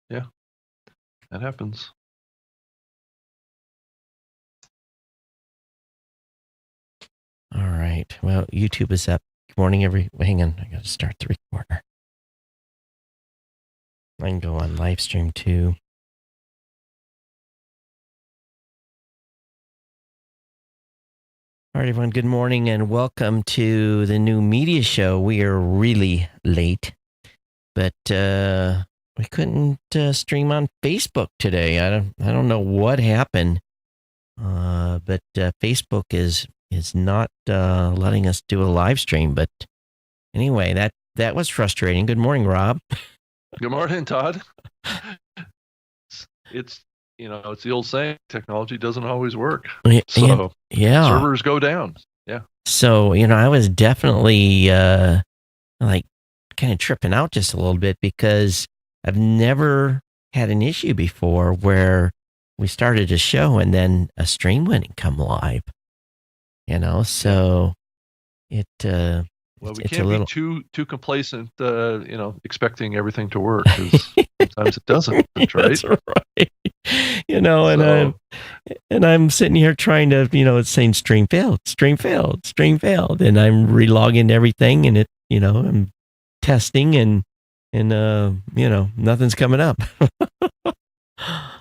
Yeah, that happens. All right. Well, YouTube is up. Good morning, hang on. I got to start the recorder. I can go on live stream too. All right, everyone. Good morning and welcome to the new media show. We are really late, but we couldn't stream on Facebook today. I don't know what happened, but Facebook is not letting us do a live stream. But anyway, that was frustrating. Good morning, Rob. Good morning, Todd. It's it's the old saying, technology doesn't always work. So yeah, servers go down. Yeah. So, I was definitely like kind of tripping out just a little bit because I've never had an issue before where we started a show and then a stream wouldn't come live. So it well, we can't be too complacent, expecting everything to work, because sometimes it doesn't, right? That's right. And I'm sitting here trying to, it's saying stream failed, and I'm relogging everything, and it, I'm testing, and nothing's coming up.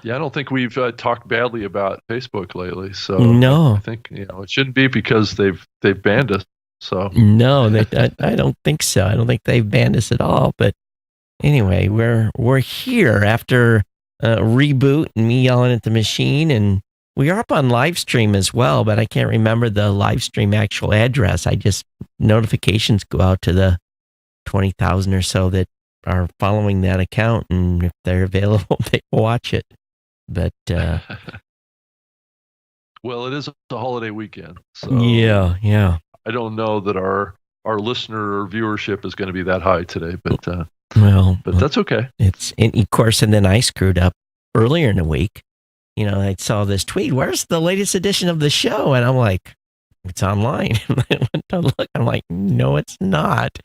Yeah, I don't think we've talked badly about Facebook lately, so no, I think it shouldn't be because they've banned us. So no, I don't think so. I don't think they've banned us at all. But anyway, we're here after a reboot and me yelling at the machine, and we are up on live stream as well. But I can't remember the live stream actual address. I just notifications go out to the 20,000 or so that are following that account, and if they're available, they watch it. But well, it is a holiday weekend, so yeah. I don't know that our listener viewership is going to be that high today, but that's okay. Of course, and then I screwed up earlier in the week. I saw this tweet. Where's the latest edition of the show? And I'm like, it's online. I went to look. I'm like, no, it's not.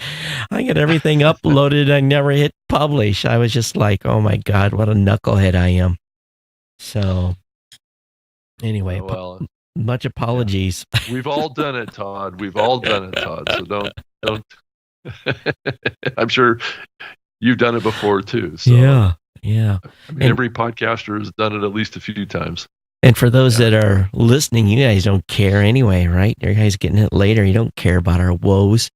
I get everything uploaded. I never hit publish. I was just like, oh my God, what a knucklehead I am. So anyway, much apologies. Yeah. We've all done it, Todd. So don't. I'm sure you've done it before too. So, yeah. I mean, every podcaster has done it at least a few times. And for those that are listening, you guys don't care anyway, right? You guys getting it later. You don't care about our woes.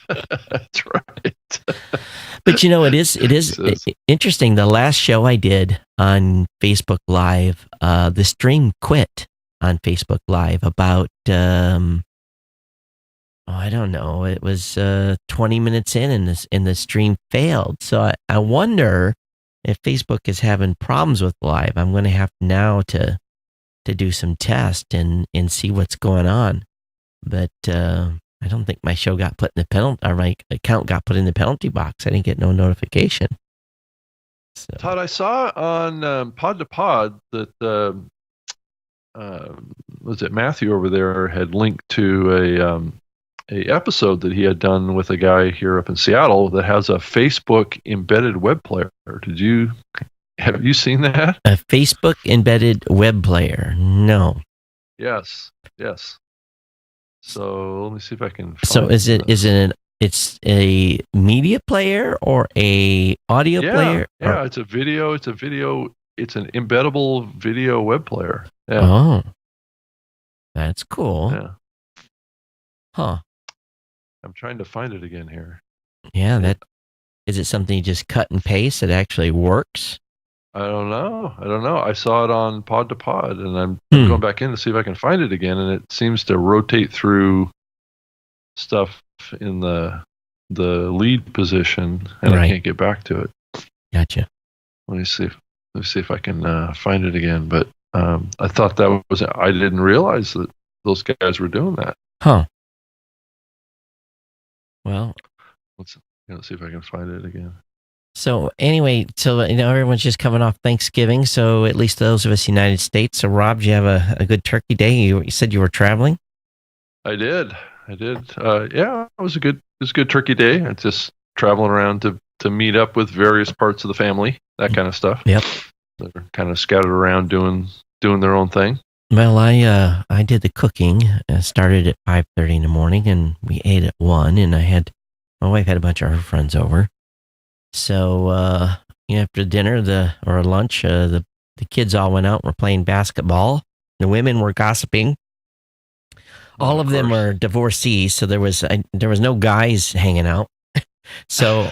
That's right. But it is interesting. The last show I did on Facebook Live, the stream quit on Facebook Live about I don't know. It was 20 minutes in, and the stream failed. So I wonder if Facebook is having problems with live. I'm going to have now to do some tests and see what's going on. But I don't think my show got put in the penalty, or my account got put in the penalty box. I didn't get no notification. So. Todd, I saw on Pod to Pod that was it Matthew over there had linked to a episode that he had done with a guy here up in Seattle that has a Facebook embedded web player. Have you seen that? A Facebook embedded web player? No. Yes. So let me see if I can. So it's a media player or a audio player? Yeah, it's a video. It's an embeddable video web player. Yeah. Oh, that's cool. Yeah. Huh. I'm trying to find it again here. Yeah, is it something you just cut and paste that actually works? I don't know. I saw it on Pod to Pod, and I'm going back in to see if I can find it again, and it seems to rotate through stuff in the lead position, and I can't get back to it. Gotcha. Let me see if I can find it again. But I thought that was. I didn't realize that those guys were doing that. Huh. Well, let's see if I can find it again. So anyway, everyone's just coming off Thanksgiving, so at least those of us in the United States. So Rob, did you have a good turkey day? You said you were traveling? I did. Yeah, it was a good turkey day. I just traveling around to to meet up with various parts of the family, that kind of stuff. Yep. They're kind of scattered around doing their own thing. Well, I did the cooking. Started at 5:30 in the morning, and we ate at 1. And my wife had a bunch of her friends over. So after dinner or lunch, the kids all went out and were playing basketball. The women were gossiping. All of them are divorcees, so there was no guys hanging out. So,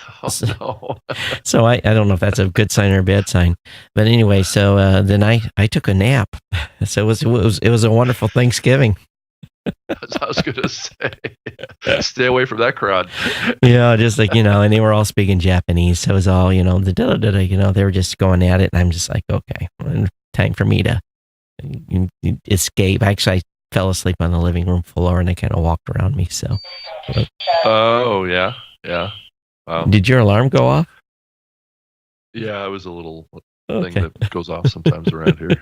no. So I don't know if that's a good sign or a bad sign, but anyway, so then I took a nap. So it was a wonderful Thanksgiving. That's what I was gonna say. Stay away from that crowd. Yeah, just like and they were all speaking Japanese, so it was all they were just going at it, and I'm just like, okay, time for me to escape. Actually, I fell asleep on the living room floor, and they kind of walked around me. So. Oh yeah. Wow. Did your alarm go off? Yeah, it was a little thing that goes off sometimes around here.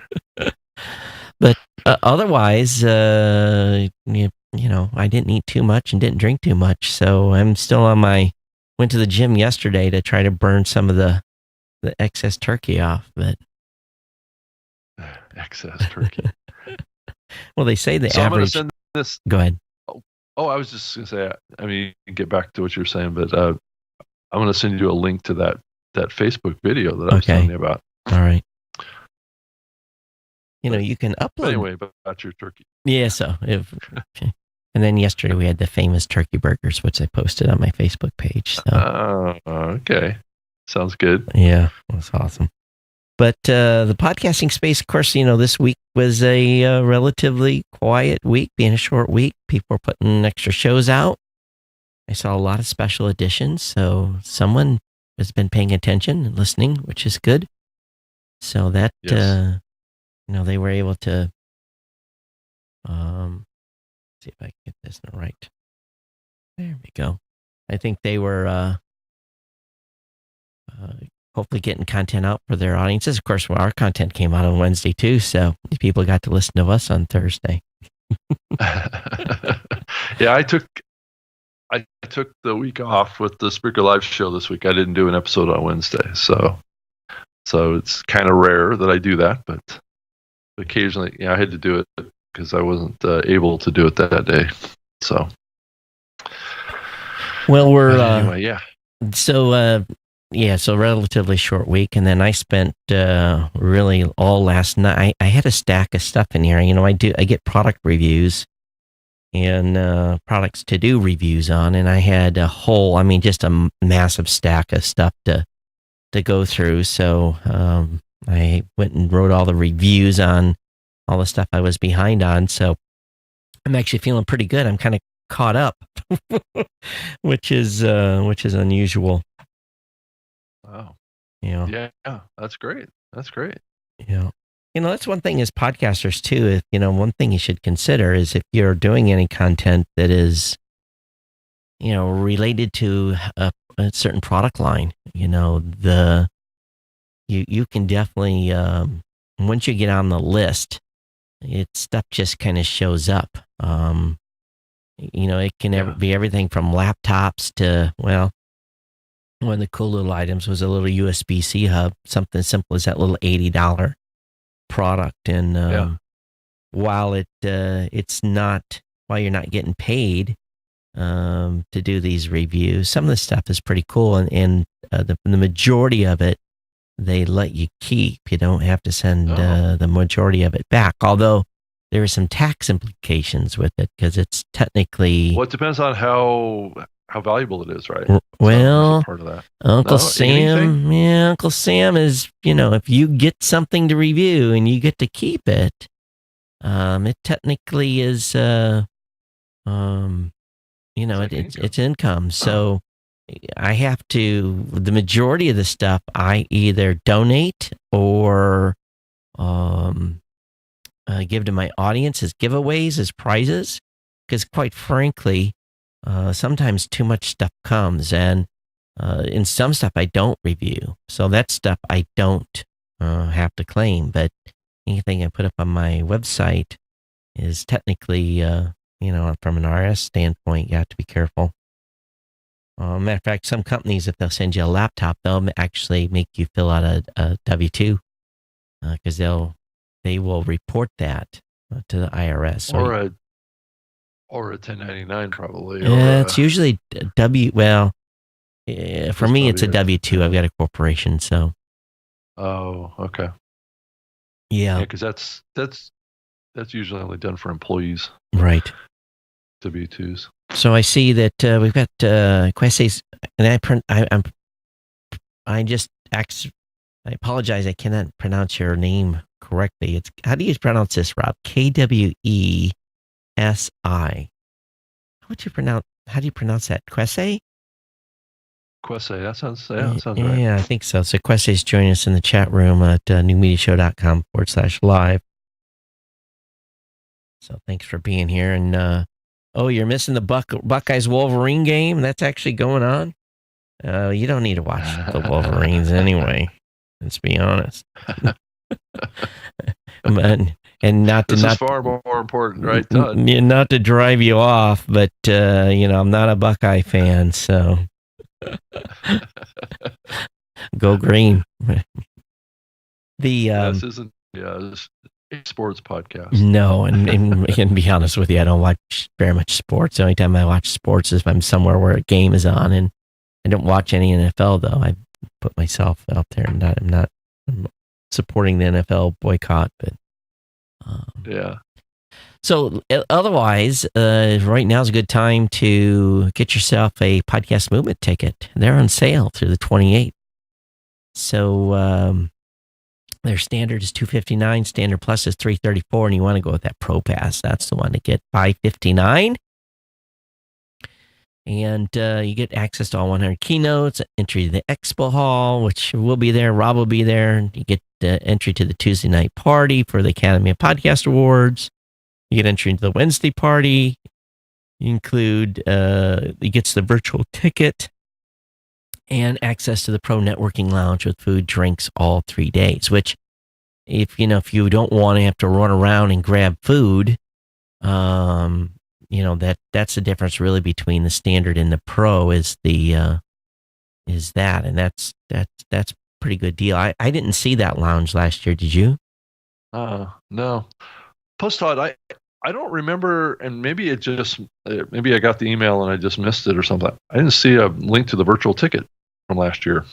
But otherwise, I didn't eat too much and didn't drink too much. So I'm still went to the gym yesterday to try to burn some of the excess turkey off. But excess turkey. Well, they say the average. I'm gonna send this. Go ahead. Oh, I was just going to say, I mean, get back to what you're saying, but I'm going to send you a link to that Facebook video that I was telling you about. All right. You can upload. Anyway, about your turkey. Yeah, so. Okay. And then yesterday we had the famous turkey burgers, which I posted on my Facebook page. So. Okay. Sounds good. Yeah, that's awesome. But the podcasting space, of course, this week was a relatively quiet week, being a short week. People were putting extra shows out. I saw a lot of special editions, so someone has been paying attention and listening, which is good. So that, yes. They were able to, see if I can get this right. There we go. I think they were hopefully getting content out for their audiences. Of course, our content came out on Wednesday too, so people got to listen to us on Thursday. Yeah, I took the week off with the Spreaker Live show this week. I didn't do an episode on Wednesday, so it's kind of rare that I do that, but occasionally, I had to do it because I wasn't able to do it that day. So, well, we're anyway, yeah. So. So relatively short week, and then I spent really all last night. I had a stack of stuff in here. I get product reviews and products to do reviews on, and I had just a massive stack of stuff to go through. So I went and wrote all the reviews on all the stuff I was behind on. So I'm actually feeling pretty good. I'm kind of caught up, which is unusual. Wow. Yeah, that's great. That's great. Yeah. That's one thing as podcasters too. One thing you should consider is if you're doing any content that is, related to a certain product line, you can definitely, once you get on the list, stuff just kind of shows up. It can be everything from laptops to, one of the cool little items was a little USB-C hub, something simple as that little $80 product. And while you're not getting paid to do these reviews, some of the stuff is pretty cool. And the majority of it, they let you keep. You don't have to send the majority of it back. Although there are some tax implications with it because it's technically. Well, it depends on how valuable it is, right? Well, part of that. Uncle Sam is, if you get something to review and you get to keep it, it technically is, it's income. So I have to, the majority of the stuff I either donate or give to my audience as giveaways, as prizes, because quite frankly, sometimes too much stuff comes, and in some stuff I don't review. So that stuff I don't have to claim. But anything I put up on my website is technically, from an RS standpoint, you have to be careful. Matter of fact, some companies, if they'll send you a laptop, they'll actually make you fill out a W-2 because they will report that to the IRS. So or a 1099 probably. It's usually well, for me, it's a W-2. I've got a corporation, so. Oh, okay. Yeah, because that's usually only done for employees, right? W-2s. So I see that we've got Quese's, and I apologize, I cannot pronounce your name correctly. How do you pronounce this, Rob? Kwesi. How do you pronounce that? Quese? Quese, that sounds right. Yeah, I think so. So Quese's joining us in the chat room at newmediashow.com/live. So thanks for being here. And you're missing the Buckeyes Wolverine game? That's actually going on? You don't need to watch the Wolverines anyway. Let's be honest. And this is far more important, right, Todd? Not to drive you off, but I'm not a Buckeye fan, so go green. This isn't a sports podcast. No, and be honest with you, I don't watch very much sports. The only time I watch sports is if I'm somewhere where a game is on, and I don't watch any NFL though. I put myself out there, and I'm supporting the NFL boycott, but yeah. So otherwise, right now is a good time to get yourself a Podcast Movement ticket. They're on sale through the 28th. So their standard is $259, standard plus is $334, and you want to go with that Pro Pass. That's the one to get $559. And you get access to all 100 keynotes, entry to the Expo Hall, which will be there. Rob will be there. You get entry to the Tuesday night party for the Academy of Podcast Awards. You get entry into the Wednesday party. You include, he gets the virtual ticket and access to the Pro Networking Lounge with food, drinks, all 3 days, which if you don't want to have to run around and grab food, that's the difference really between the standard and the Pro is that, and that's a pretty good deal. I didn't see that lounge last year. Did you? No. Plus, Todd, I don't remember, and maybe I got the email and I just missed it or something. I didn't see a link to the virtual ticket from last year.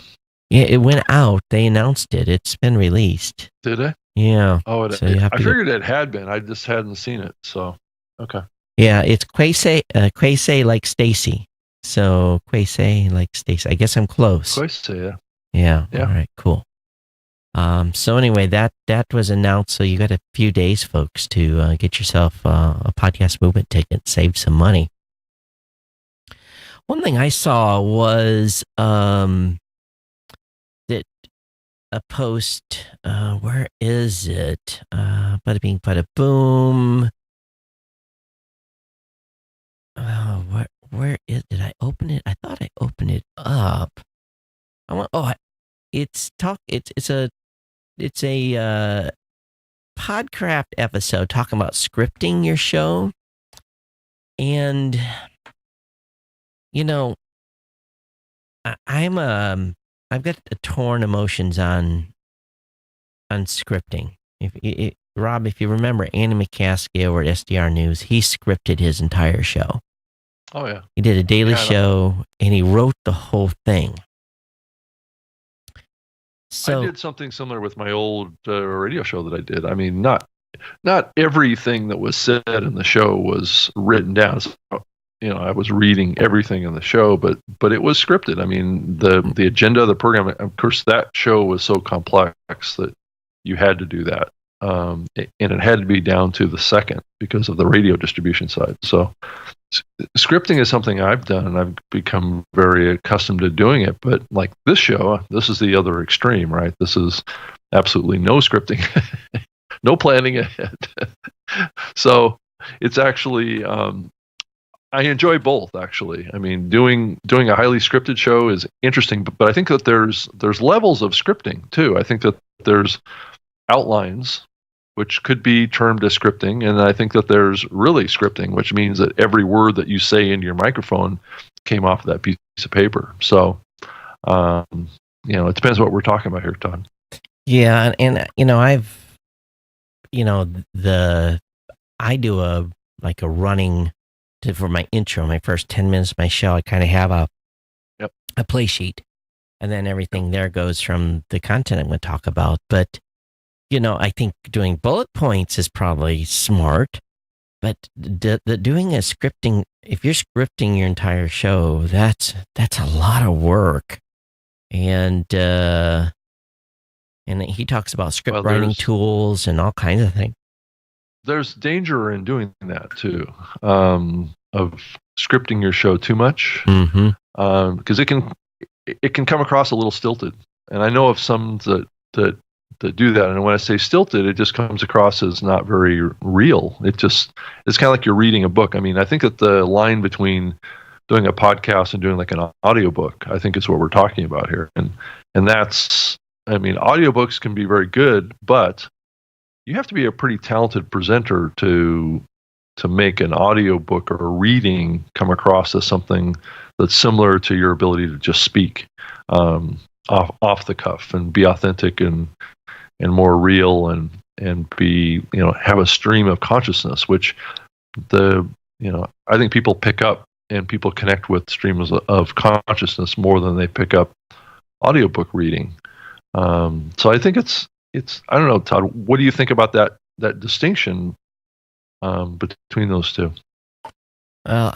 Yeah, it went out. They announced it. It's been released. Did they? Yeah. Oh, I figured it had been. I just hadn't seen it. So, okay. Yeah, it's Quese like Stacy. So Quese like Stacy. I guess I'm close. Quese, yeah. All right, cool. So anyway, that was announced. So you got a few days, folks, to get yourself a Podcast Movement ticket, save some money. One thing I saw was that a post. Where is it? Bada bing, bada boom. Where is? Did I open it? I thought I opened it up. It's a Podcraft episode talking about scripting your show. And, I've got torn emotions on scripting. Rob, if you remember Andy McCaskey over at SDR News, he scripted his entire show. Oh, yeah. He did a daily show, and he wrote the whole thing. So I did something similar with my old radio show that I did. I mean, not everything that was said in the show was written down. So, I was reading everything in the show, but it was scripted. I mean, the agenda of the program, of course, that show was so complex that you had to do that. And it had to be down to the second because of the radio distribution side. So scripting is something I've done, and I've become very accustomed to doing it. But like this show, this is the other extreme, right? This is absolutely no scripting, no planning ahead. So it's actually, I enjoy both, actually. I mean, doing a highly scripted show is interesting, but I think that there's levels of scripting too. I think that there's outlines, which could be termed as scripting, and I think that there's really scripting, which means that every word that you say into your microphone came off of that piece of paper. So, it depends what we're talking about here, Todd. Yeah, and I've, I do a running for my intro, my first 10 minutes of my show. I kind of have a play sheet, and then everything there goes from the content I'm going to talk about. But I think doing bullet points is probably smart, but doing a scripting, if you're scripting your entire show, that's a lot of work. And he talks about script writing tools and all kinds of things. There's danger in doing that too, of scripting your show too much, because it can come across a little stilted. And I know of some that do that. And when I say stilted, it just comes across as not very real. It's kind of like you're reading a book. I mean, I think that the line between doing a podcast and doing like an audiobook, I think is what we're talking about here. And that's, I mean, audiobooks can be very good, but you have to be a pretty talented presenter to make an audiobook or a reading come across as something that's similar to your ability to just speak off the cuff and be authentic and more real and be, have a stream of consciousness, which I think people pick up and people connect with streams of consciousness more than they pick up audiobook reading. So I think it's I don't know, Todd, what do you think about that distinction between those two? Well,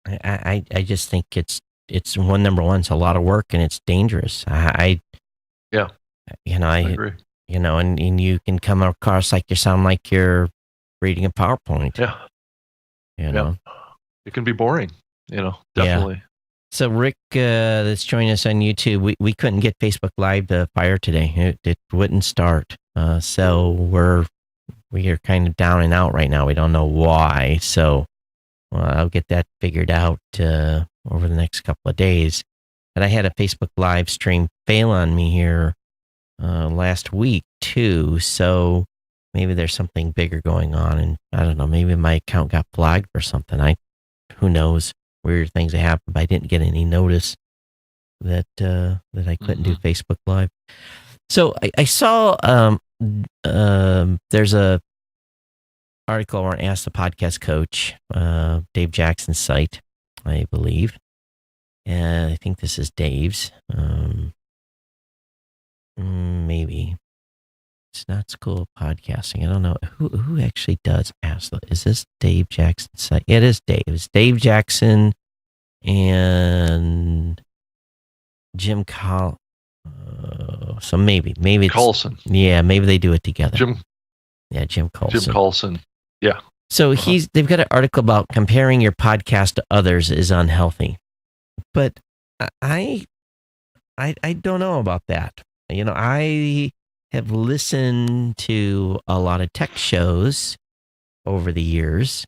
I just think it's number one, it's a lot of work and it's dangerous. I agree. And you can come across like you sound like you're reading a PowerPoint. Yeah. It can be boring, definitely. Yeah. So Rick, that's joining us on YouTube, we couldn't get Facebook Live to fire today. It wouldn't start. So we are kind of down and out right now. We don't know why. So I'll get that figured out over the next couple of days. But I had a Facebook Live stream fail on me here last week too. So maybe there's something bigger going on, and I don't know. Maybe my account got flagged or something. Who knows? Weird things that happen, but I didn't get any notice that I couldn't do Facebook Live. So I saw there's a article where I asked the podcast coach, Dave Jackson's site, I believe, and I think this is Dave's. Maybe it's not School of Podcasting. I don't know who actually does ask. Is this Dave Jackson's site? It is Dave. It's Dave Jackson and Jim so maybe it's Coulson. Yeah, maybe they do it together. Jim Coulson. Jim Coulson. Yeah. So they've got an article about comparing your podcast to others is unhealthy. But I don't know about that. I have listened to a lot of tech shows over the years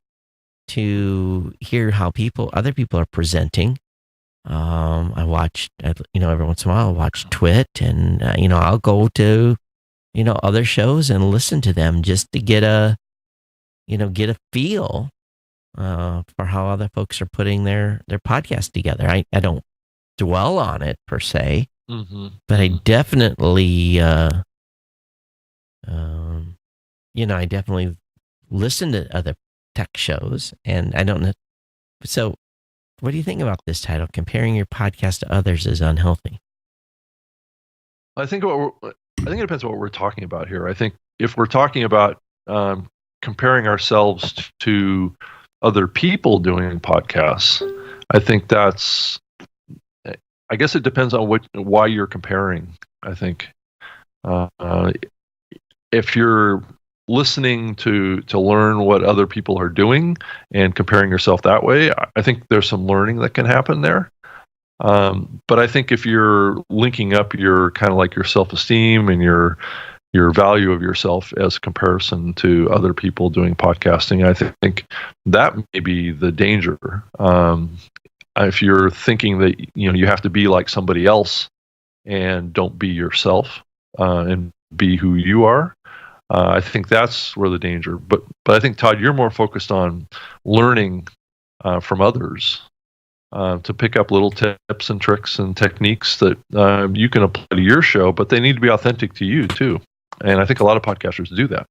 to hear how other people are presenting. I watch, every once in a while I'll watch Twit, and I'll go to, other shows and listen to them just to get a feel for how other folks are putting their podcast together. I don't dwell on it per se, but I definitely, I definitely listen to other tech shows, and I don't know. So what do you think about this title? Comparing your podcast to others is unhealthy. I think it depends on what we're talking about here. I think if we're talking about comparing ourselves to other people doing podcasts, I think I guess it depends on why you're comparing. I think if you're listening to learn what other people are doing and comparing yourself that way, I think there's some learning that can happen there. But I think if you're linking up your kind of like your self-esteem and your value of yourself as comparison to other people doing podcasting, I think that may be the danger. If you're thinking that you have to be like somebody else and don't be yourself and be who you are, I think that's where the danger. But I think, Todd, you're more focused on learning from others to pick up little tips and tricks and techniques that you can apply to your show, but they need to be authentic to you too. And I think a lot of podcasters do that.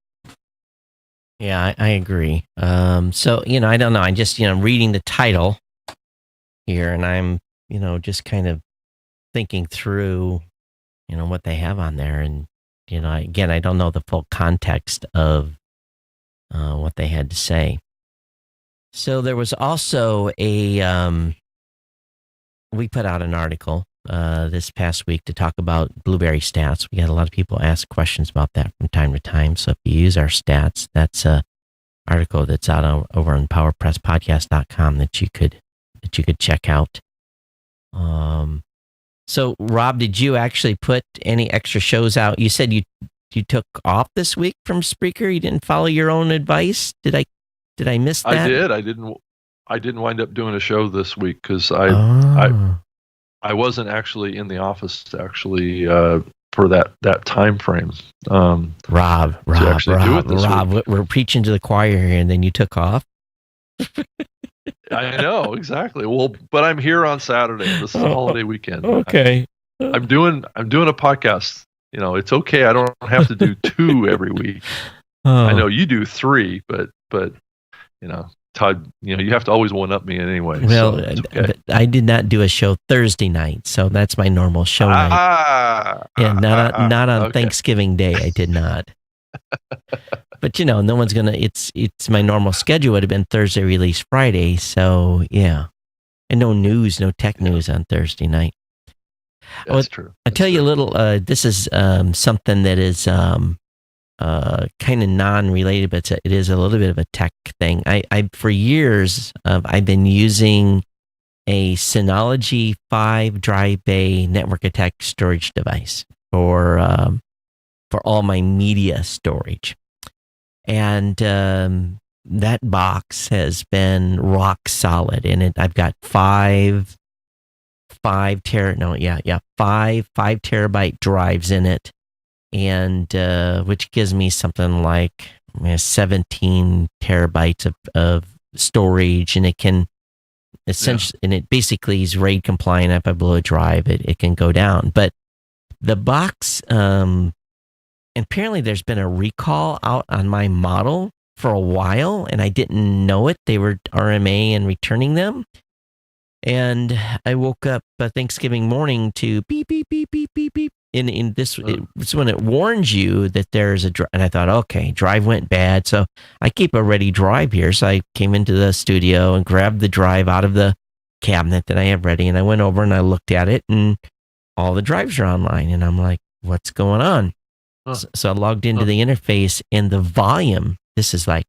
Yeah, I agree. So, I don't know. I just, reading the title here, and I'm, just kind of thinking through, what they have on there. And, again, I don't know the full context of what they had to say. So there was also we put out an article this past week to talk about Blueberry stats. We had a lot of people ask questions about that from time to time. So if you use our stats, that's an article that's out over on PowerPressPodcast.com that you could check out. So Rob, did you actually put any extra shows out? You said you took off this week from Spreaker. You didn't follow your own advice. Did I miss that? I did. I didn't wind up doing a show this week because I wasn't actually in the office actually for that time frame. Rob, we're preaching to the choir here, and then you took off. I know, exactly. Well, but I'm here on Saturday. This is a holiday weekend. Okay. I'm doing a podcast. It's okay. I don't have to do 2 every week. I know you do 3, but Todd, you have to always one-up me anyway. Well, so okay. I did not do a show Thursday night, so that's my normal show night. Yeah, not on okay. Thanksgiving Day. I did not. But no one's gonna. It's my normal schedule would have been Thursday release Friday. So yeah, and no tech news on Thursday night. That's true. I'll tell you a little. This is something that is kind of non-related, but it is a little bit of a tech thing. I for years I've been using a Synology 5 dry bay network attack storage device for all my media storage. And that box has been rock solid in it. I've got 5 terabyte drives in it, and which gives me something like 17 terabytes of storage, and it can essentially, and it basically is RAID compliant. If I blow a drive, it can go down. But the box, apparently there's been a recall out on my model for a while, and I didn't know it. They were RMA and returning them. And I woke up Thanksgiving morning to beep, beep, beep, beep, beep, beep. In this, it's when it warns you that there's a drive. And I thought, okay, drive went bad. So I keep a ready drive here. So I came into the studio and grabbed the drive out of the cabinet that I have ready. And I went over and I looked at it, and all the drives are online. And I'm like, what's going on? So I logged into the interface, and the volume, this is like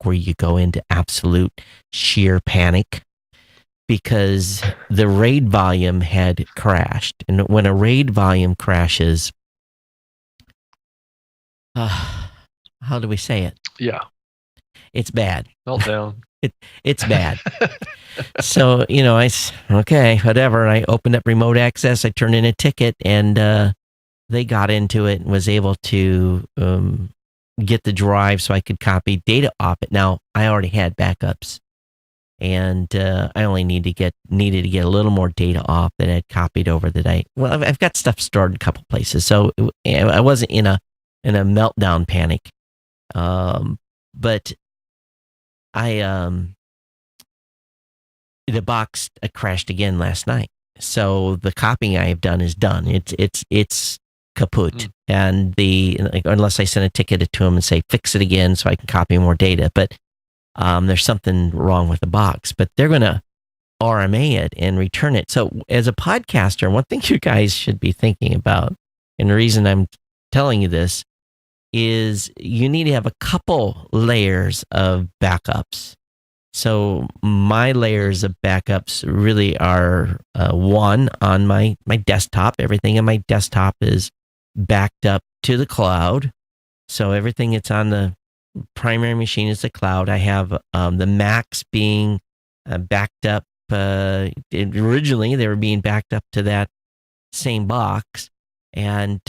where you go into absolute sheer panic, because the RAID volume had crashed. And when a RAID volume crashes, how do we say it? Yeah. It's bad. Meltdown. It's bad. So, okay, whatever. I opened up remote access. I turned in a ticket, and they got into it and was able to get the drive so I could copy data off it. Now, I already had backups, and I only needed to get a little more data off that I had copied over the day. Well, I've got stuff stored in a couple places, so I wasn't in a meltdown panic. But the box crashed again last night. So the copying I have done is done. It's kaput. And unless I send a ticket to them and say, fix it again so I can copy more data. But there's something wrong with the box. But they're going to RMA it and return it. So as a podcaster, one thing you guys should be thinking about, and the reason I'm telling you this, is you need to have a couple layers of backups. So my layers of backups really are one, on my desktop. Everything on my desktop is backed up to the cloud. So everything that's on the primary machine is the cloud. I have the Macs being backed up. Originally, they were being backed up to that same box, and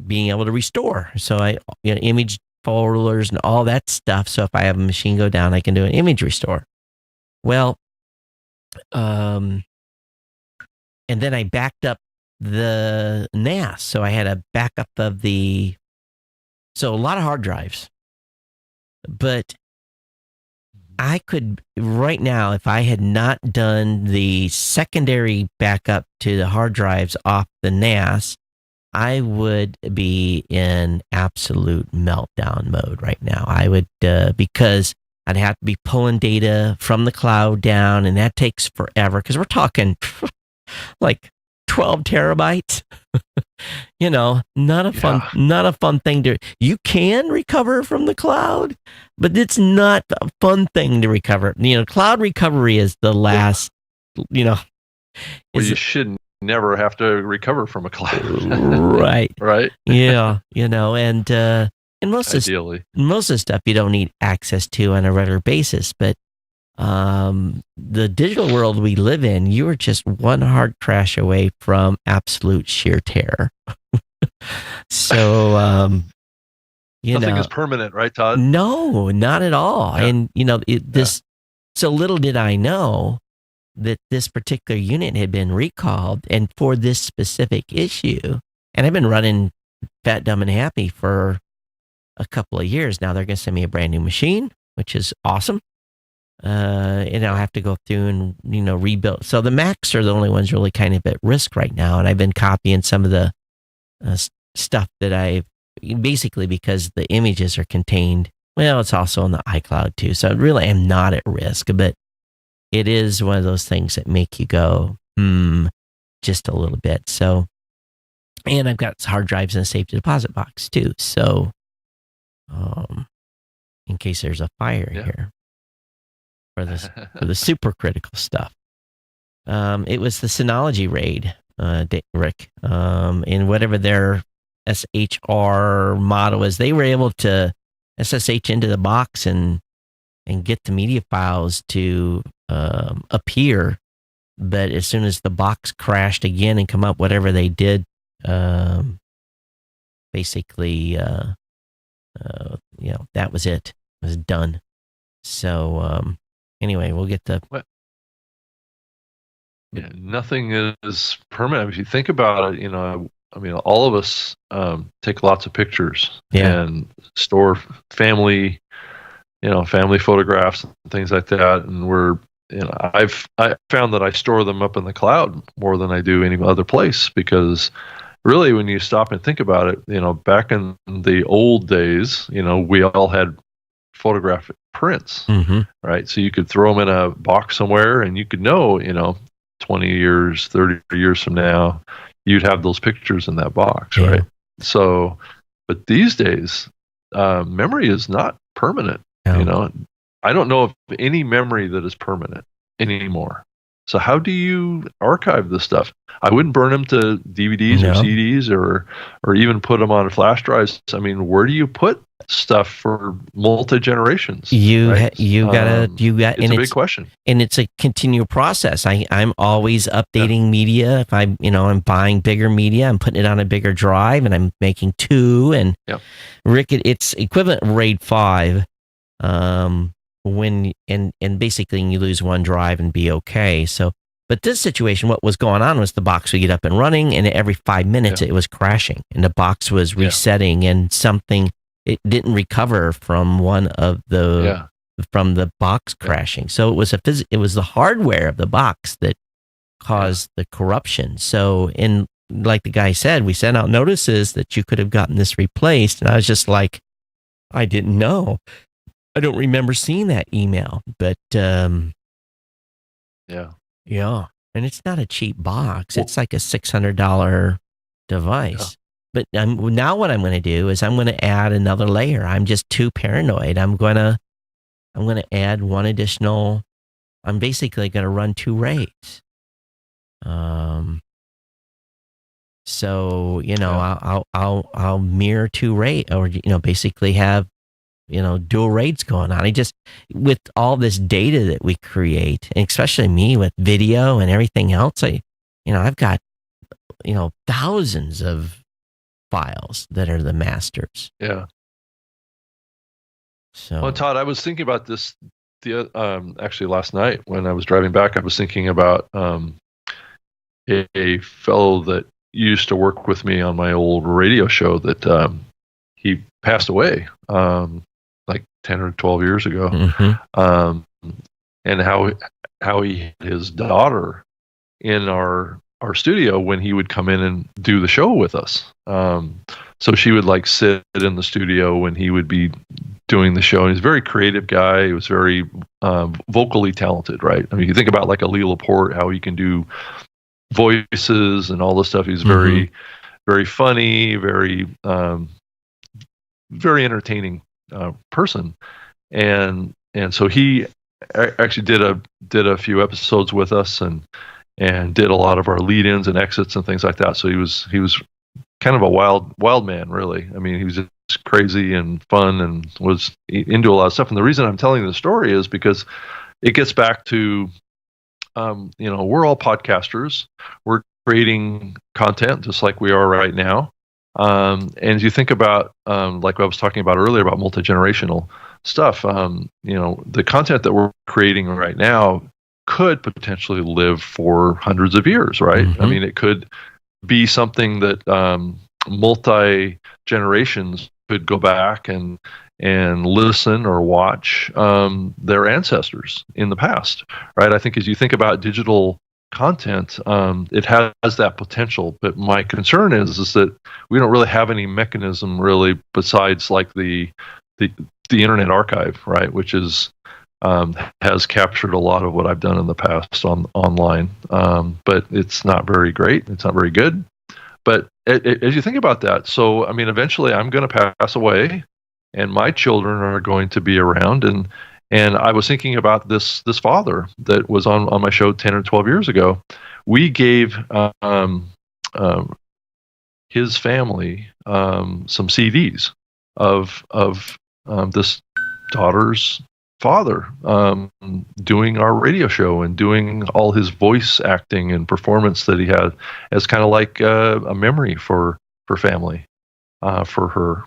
being able to restore. So I image folders and all that stuff. So if I have a machine go down, I can do an image restore. Well, and then I backed up the NAS. So I had a backup of so a lot of hard drives. But I could, right now, if I had not done the secondary backup to the hard drives off the NAS, I would be in absolute meltdown mode right now. I would, because I'd have to be pulling data from the cloud down, and that takes forever because we're talking like 12 terabytes. Not a fun thing to. You can recover from the cloud, but it's not a fun thing to recover. Cloud recovery is the last. Well, you should never have to recover from a cloud. Right. Right. Yeah. And most of the stuff you don't need access to on a regular basis, but the digital world we live in, you are just one hard crash away from absolute sheer terror. So, nothing is permanent, right, Todd? No, not at all. Yeah. And so little did I know that this particular unit had been recalled, and for this specific issue. And I've been running Fat, Dumb, and Happy for a couple of years now. They're going to send me a brand new machine, which is awesome. And I'll have to go through and, rebuild. So the Macs are the only ones really kind of at risk right now. And I've been copying some of the stuff that I've basically because the images are contained. Well, it's also in the iCloud too. So I really am not at risk, but it is one of those things that make you go, just a little bit. So, and I've got hard drives in a safety deposit box too. So, in case there's a fire here. For the super critical stuff. It was the Synology RAID, Rick, in whatever their SHR model is. They were able to SSH into the box and get the media files to appear, but as soon as the box crashed again and come up, whatever they did, basically, that was it. It was done. So. Anyway, we'll get to. Yeah, nothing is permanent. If you think about it, all of us take lots of pictures and store family photographs and things like that. And I found that I store them up in the cloud more than I do any other place because really, when you stop and think about it, back in the old days, we all had photographic prints, right? So you could throw them in a box somewhere and you could know, 20 years, 30 years from now, you'd have those pictures in that box, right? So, but these days, memory is not permanent. I don't know of any memory that is permanent anymore. So how do you archive this stuff? I wouldn't burn them to DVDs or CDs or even put them on flash drives. I mean, where do you put stuff for multi-generations? It's a big question. And it's a continual process. I'm always updating media. If I'm buying bigger media, I'm putting it on a bigger drive and I'm making two. And Rick, it's equivalent RAID 5. And basically you lose one drive and be okay. So, but this situation, what was going on was the box would get up and running, and every 5 minutes it was crashing, and the box was resetting, and it didn't recover from one of from the box crashing. So it was the hardware of the box that caused the corruption. So, like the guy said, we sent out notices that you could have gotten this replaced, and I was just like, I didn't know. I don't remember seeing that email, but and it's not a cheap box. It's like a $600 device. But now what I'm going to do is I'm going to add another layer. I'm just too paranoid. I'm going to add one additional. I'm basically going to run 2 RAIDs. So I'll mirror 2 RAID, or basically have dual RAIDs going on. I just, with all this data that we create, and especially me with video and everything else, I've got, thousands of files that are the masters. Yeah. So, well, Todd, I was thinking about this Actually last night when I was driving back, I was thinking about a fellow that used to work with me on my old radio show that he passed away like 10 or 12 years ago. And how he had his daughter in our studio when he would come in and do the show with us. So she would like sit in the studio when he would be doing the show. And he's a very creative guy. He was very vocally talented, right? I mean, you think about like a Lee Laporte, how he can do voices and all this stuff. He's very, very funny, very, very entertaining person. And so he actually did a few episodes with us and did a lot of our lead-ins and exits and things like that. So he was kind of a wild man, really. I mean, he was just crazy and fun and was into a lot of stuff. And the reason I'm telling the story is because it gets back to, we're all podcasters. We're creating content just like we are right now. And as you think about, like I was talking about earlier about multi-generational stuff, the content that we're creating right now could potentially live for hundreds of years, right? I mean, it could be something that multi generations could go back and listen or watch their ancestors in the past, right? I think as you think about digital content, it has that potential. But my concern is that we don't really have any mechanism really besides like the Internet Archive, right? Which is has captured a lot of what I've done in the past online, but it's not very great. It's not very good. But as you think about that, so I mean, eventually I'm going to pass away, and my children are going to be around. And I was thinking about this father that was on my show 10 or 12 years ago. We gave his family some CDs of this daughter's father doing our radio show and doing all his voice acting and performance that he had as kind of like a memory for family, for her.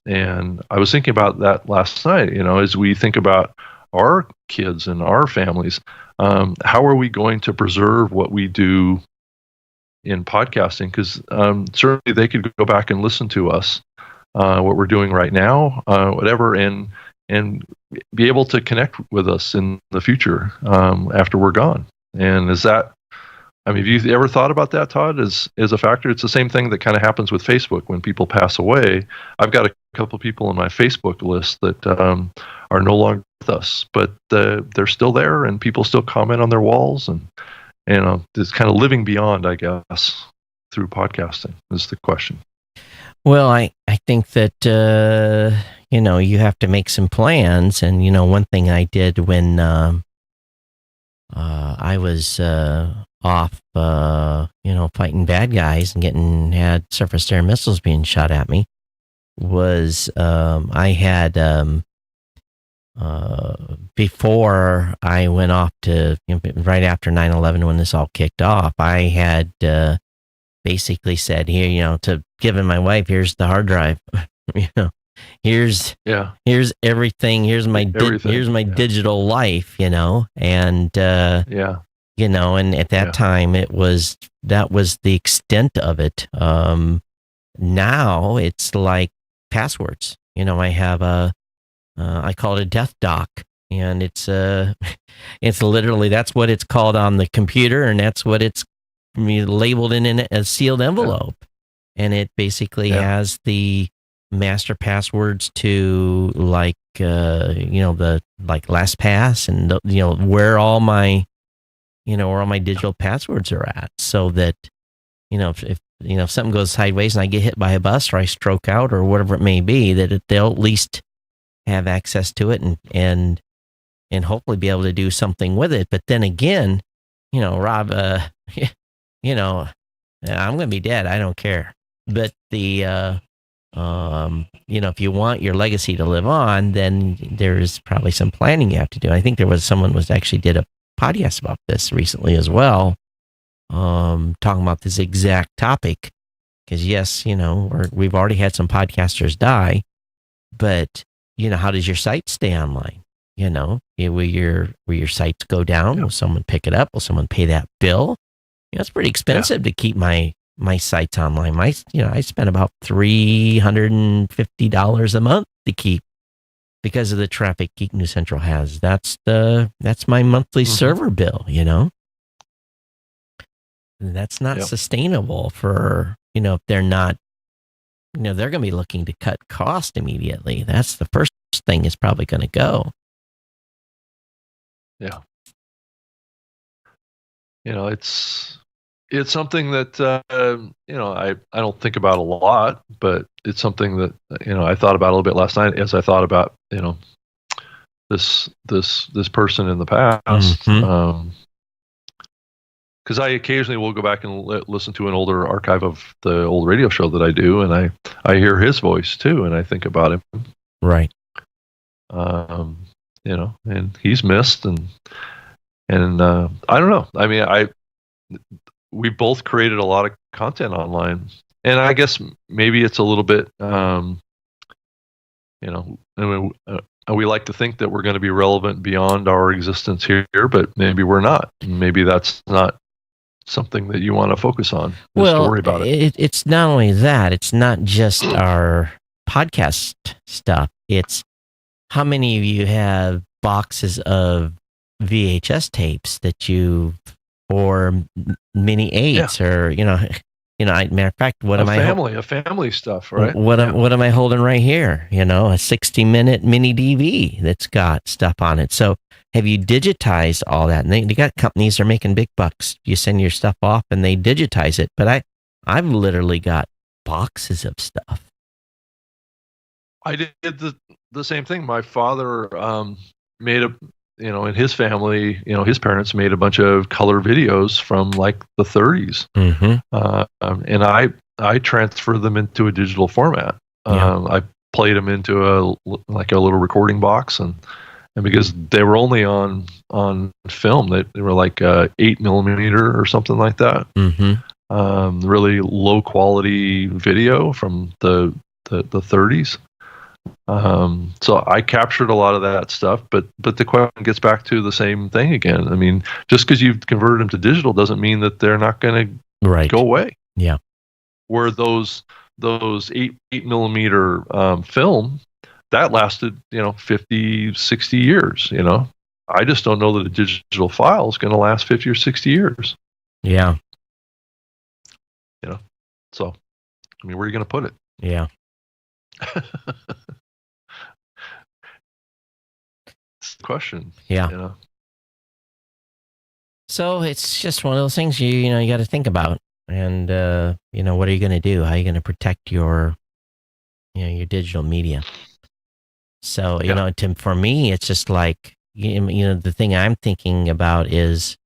And I was thinking about that last night, as we think about our kids and our families, how are we going to preserve what we do in podcasting? Because certainly they could go back and listen to us, what we're doing right now, whatever, and be able to connect with us in the future after we're gone. And is that, I mean, have you ever thought about that, Todd, as a factor? It's the same thing that kind of happens with Facebook when people pass away. I've got a couple of people on my Facebook list that are no longer with us, but they're still there, and people still comment on their walls, and it's kind of living beyond, I guess, through podcasting is the question. Well, I think that, you have to make some plans. And, one thing I did when I was off, fighting bad guys and had surface-to-air missiles being shot at me was I had, before I went off to, right after 9/11 when this all kicked off, I had basically said, here, to giving my wife, here's the hard drive, here's everything, here's my digital life, and and at that time that was the extent of it. Now it's like passwords. I have I call it a death doc, and it's literally, that's what it's called on the computer, and that's what it's labeled in a sealed envelope. And it basically has the master passwords to like the like LastPass and where all my digital passwords are at, so that if something goes sideways and I get hit by a bus or I stroke out or whatever it may be, that they'll at least have access to it and hopefully be able to do something with it. But then again, Rob, I'm going to be dead. I don't care. But if you want your legacy to live on, then there's probably some planning you have to do. I think there was someone actually did a podcast about this recently as well, talking about this exact topic. Because yes, we've already had some podcasters die, but how does your site stay online? Will your sites go down? Yeah. Will someone pick it up? Will someone pay that bill? It's pretty expensive to keep my sites online. I spend about $350 a month to keep because of the traffic Geek News Central has. That's my monthly server bill. And that's not sustainable for if they're not. They're going to be looking to cut cost immediately. That's the first thing is probably going to go. Yeah. It's something that I don't think about a lot, but it's something that I thought about a little bit last night as I thought about this person in the past. Because I occasionally will go back and listen to an older archive of the old radio show that I do, and I hear his voice too, and I think about him. Right. And he's missed, and I don't know. I mean, we both created a lot of content online, and I guess maybe it's a little bit, we like to think that we're going to be relevant beyond our existence here, but maybe we're not. Maybe that's not something that you want to focus on. Well, to worry about it. It's not only that. It's not just our podcast stuff. It's how many of you have boxes of VHS tapes or mini 8s, or matter of fact, a family stuff, right? What am I holding right here? A 60-minute mini DV that's got stuff on it. So have you digitized all that? And they got companies that are making big bucks. You send your stuff off and they digitize it. But I've literally got boxes of stuff. I did the same thing. My father made in his family, his parents made a bunch of color videos from like the 30s. And I transferred them into a digital format. I played them into a little recording box, and because they were only on film, they were like 8mm or something like that. Really low quality video from the 30s. So I captured a lot of that stuff, but the question gets back to the same thing again. I mean, just because you've converted them to digital doesn't mean that they're not going to go away. Yeah. Where those 8mm film that lasted 50, 60 years. I just don't know that a digital file is going to last 50 or 60 years. Yeah. So I mean, where are you going to put it? Yeah. It's the question. Yeah. So it's just one of those things you got to think about, and what are you going to do? How are you going to protect your digital media? So for me, it's just like the thing I'm thinking about is,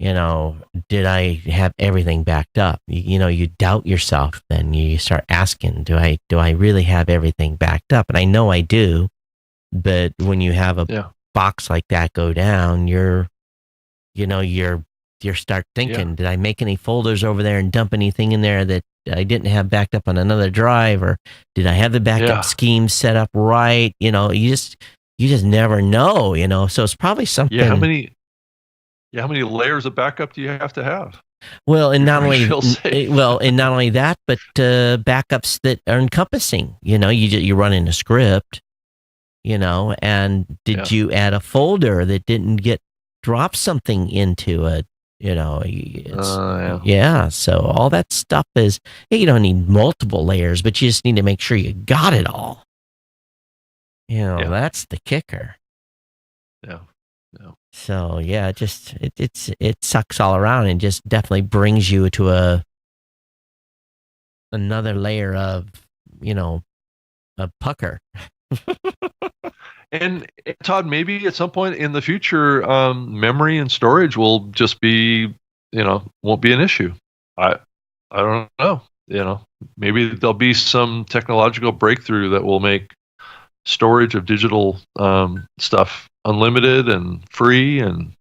did I have everything backed up? You doubt yourself, then you start asking, do I really have everything backed up? And I know I do, but when you have a box like that go down, you're start thinking, did I make any folders over there and dump anything in there that I didn't have backed up on another drive, or did I have the backup scheme set up right? You just never know, so it's probably something. How many layers of backup do you have to have? Well, and not only that, but backups that are encompassing. You run in a script, and did you add a folder that didn't drop something into it? So all that stuff is, you don't need multiple layers, but you just need to make sure you got it all. That's the kicker. Yeah. So it sucks all around, and just definitely brings you to another layer of a pucker. And Todd, maybe at some point in the future, memory and storage will just be, won't be an issue. I don't know. Maybe there'll be some technological breakthrough that will make storage of digital stuff unlimited and free. And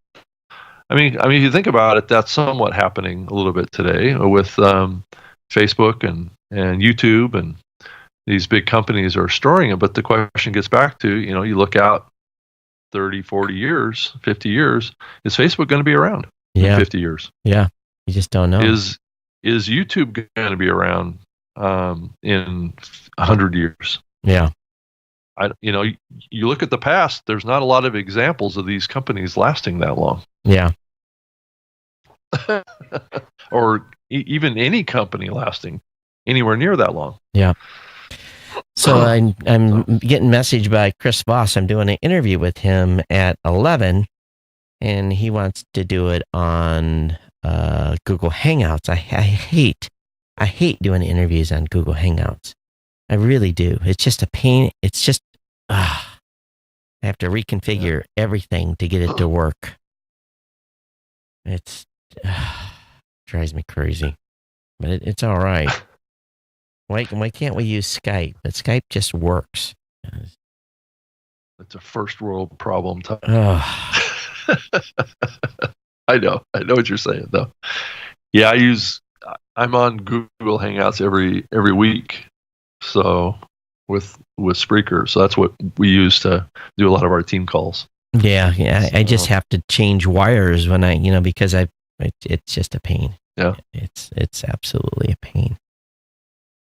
I mean, if you think about it, that's somewhat happening a little bit today with Facebook and YouTube, and these big companies are storing it. But the question gets back to, you look out 30, 40 years, 50 years, is Facebook going to be around Yeah. in 50 years? Yeah. You just don't know. Is YouTube going to be around in 100 years? Yeah. You look at the past, there's not a lot of examples of these companies lasting that long. Yeah. Or even any company lasting anywhere near that long. Yeah. So I'm getting messaged by Chris Voss. I'm doing an interview with him at 11, and he wants to do it on Google Hangouts. I hate doing interviews on Google Hangouts. I really do. It's just a pain. It's just I have to reconfigure everything to get it to work. It's drives me crazy, but it's all right. Why can't we use Skype? But Skype just works. It's a first world problem. Oh. I know what you're saying though. Yeah, I'm on Google Hangouts every week. So with Spreaker, so that's what we use to do a lot of our team calls. Yeah. I just have to change wires when because it's just a pain. Yeah, it's absolutely a pain.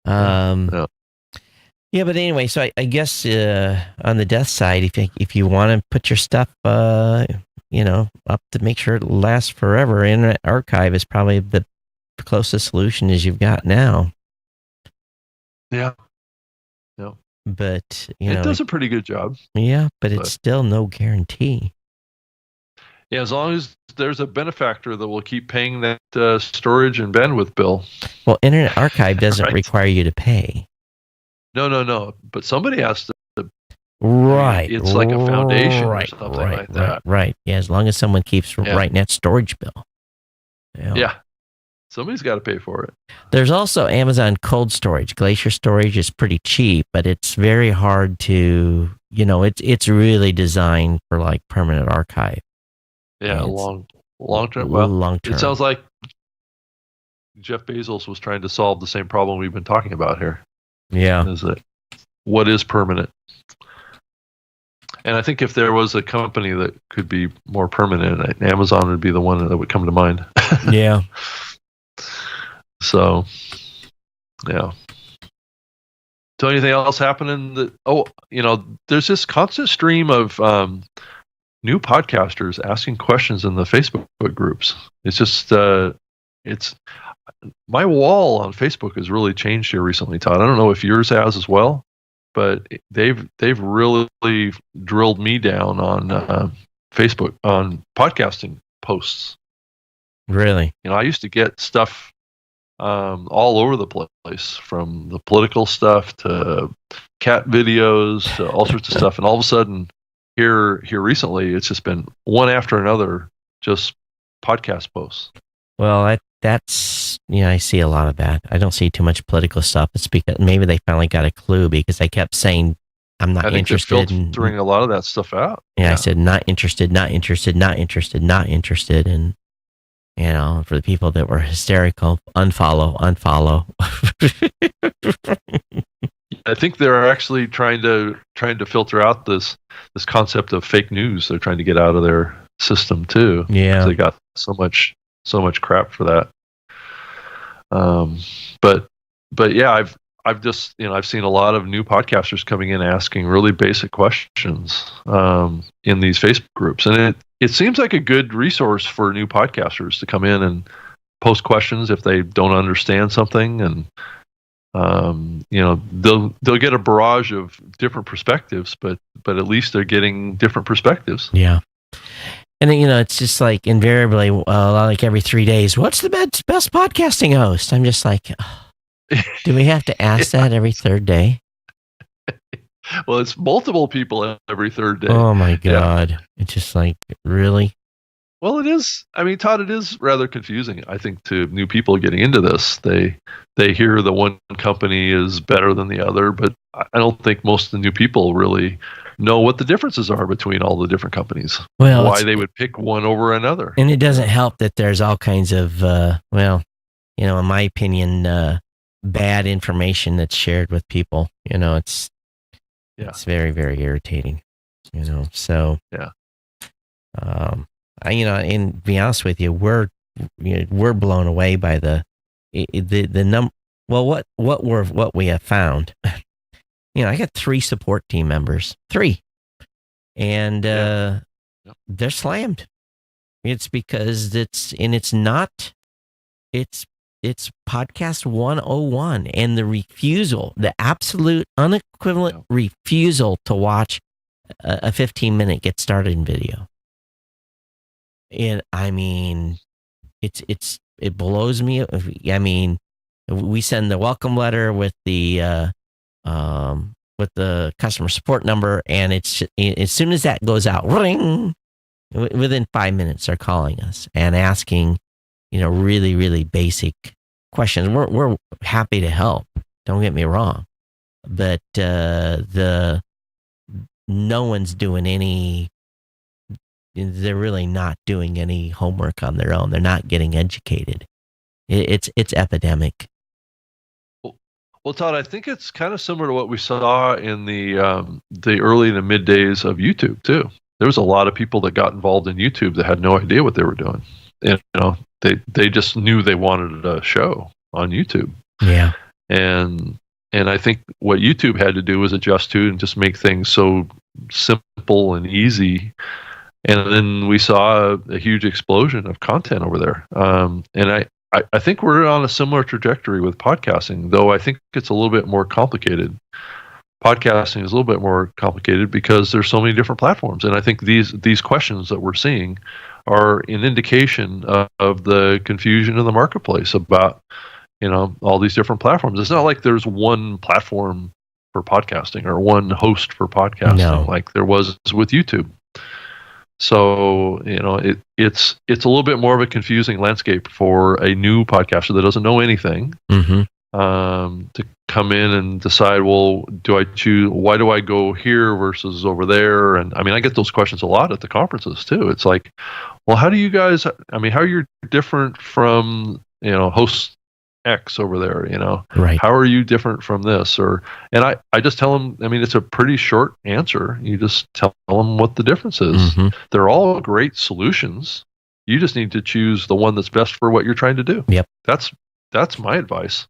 Yeah, but anyway, so I guess on the death side, if you want to put your stuff, up to make sure it lasts forever, Internet Archive is probably the closest solution as you've got now. Yeah. But it does a pretty good job. Yeah, but it's still no guarantee. Yeah, as long as there's a benefactor that will keep paying that storage and bandwidth bill. Well, Internet Archive doesn't right. require you to pay. No. But somebody has to. Right. It's like a foundation or something like that. Right. Yeah, as long as someone keeps writing that storage bill. Yeah. Somebody's got to pay for it. There's also Amazon Cold Storage. Glacier Storage is pretty cheap, but it's very hard to, it's really designed for like permanent archive. Yeah, long term. Well, long term. It sounds like Jeff Bezos was trying to solve the same problem we've been talking about here. Yeah. Is that what is permanent? And I think if there was a company that could be more permanent, Amazon would be the one that would come to mind. Yeah. So, yeah. So anything else happening there's this constant stream of new podcasters asking questions in the Facebook groups. It's just, it's my wall on Facebook has really changed here recently, Todd. I don't know if yours has as well, but they've really drilled me down on Facebook on podcasting posts. Really? I used to get stuff all over the place, from the political stuff to cat videos to all sorts of stuff, and all of a sudden here recently it's just been one after another, just podcast posts. Well, that's I see a lot of that. I don't see too much political stuff. It's because maybe they finally got a clue, because I kept saying I'm not interested. They're filtering a lot of that stuff out. Yeah, I said not interested, not interested, not interested, not interested, and for the people that were hysterical, unfollow. I think they're actually trying to filter out this concept of fake news. They're trying to get out of their system too. Yeah, they got so much crap for that. But yeah, I've just I've seen a lot of new podcasters coming in asking really basic questions in these Facebook groups, and it seems like a good resource for new podcasters to come in and post questions if they don't understand something, and they'll get a barrage of different perspectives, but at least they're getting different perspectives. Yeah. And it's just like invariably, like every 3 days, what's the best podcasting host? I'm just like, do we have to ask that every third day? Well, it's multiple people every third day. Oh my God. Yeah. It's just like, really? Well, it is. I mean, Todd, it is rather confusing, I think, to new people getting into this. They hear the one company is better than the other, but I don't think most of the new people really know what the differences are between all the different companies. Well, why they would pick one over another. And it doesn't help that there's all kinds of, in my opinion, bad information that's shared with people. It's very, very irritating. So yeah. And to be honest with you, we're blown away by the number. Well, what we have found. I got 3 support team members, 3, and they're slammed. It's because it's podcast 101, and the absolute unequivalent refusal to watch a 15-minute get started in video. And I mean, it blows me. I mean, we send the welcome letter with the customer support number, and it's as soon as that goes out, ring, within 5 minutes they're calling us and asking, really, really basic questions. We're happy to help. Don't get me wrong, but no one's doing any. They're really not doing any homework on their own. They're not getting educated. It's epidemic. Well, Todd, I think it's kind of similar to what we saw in the early and the mid days of YouTube too. There was a lot of people that got involved in YouTube that had no idea what they were doing. And, they just knew they wanted a show on YouTube. Yeah. And I think what YouTube had to do was adjust to and just make things so simple and easy. And then we saw a huge explosion of content over there. And I think we're on a similar trajectory with podcasting, though I think it's a little bit more complicated. Podcasting is a little bit more complicated because there's so many different platforms. And I think these questions that we're seeing are an indication of the confusion in the marketplace about, all these different platforms. It's not like there's one platform for podcasting or one host for podcasting like there was with YouTube. So, it's a little bit more of a confusing landscape for a new podcaster that doesn't know anything to come in and decide, well, why do I go here versus over there? And I mean, I get those questions a lot at the conferences too. It's like, well, how are you different from, host X over there, right? How are you different from this? And I just tell them, I mean, it's a pretty short answer. You just tell them what the difference is. They're all great solutions. You just need to choose the one that's best for what you're trying to do. Yep. That's my advice.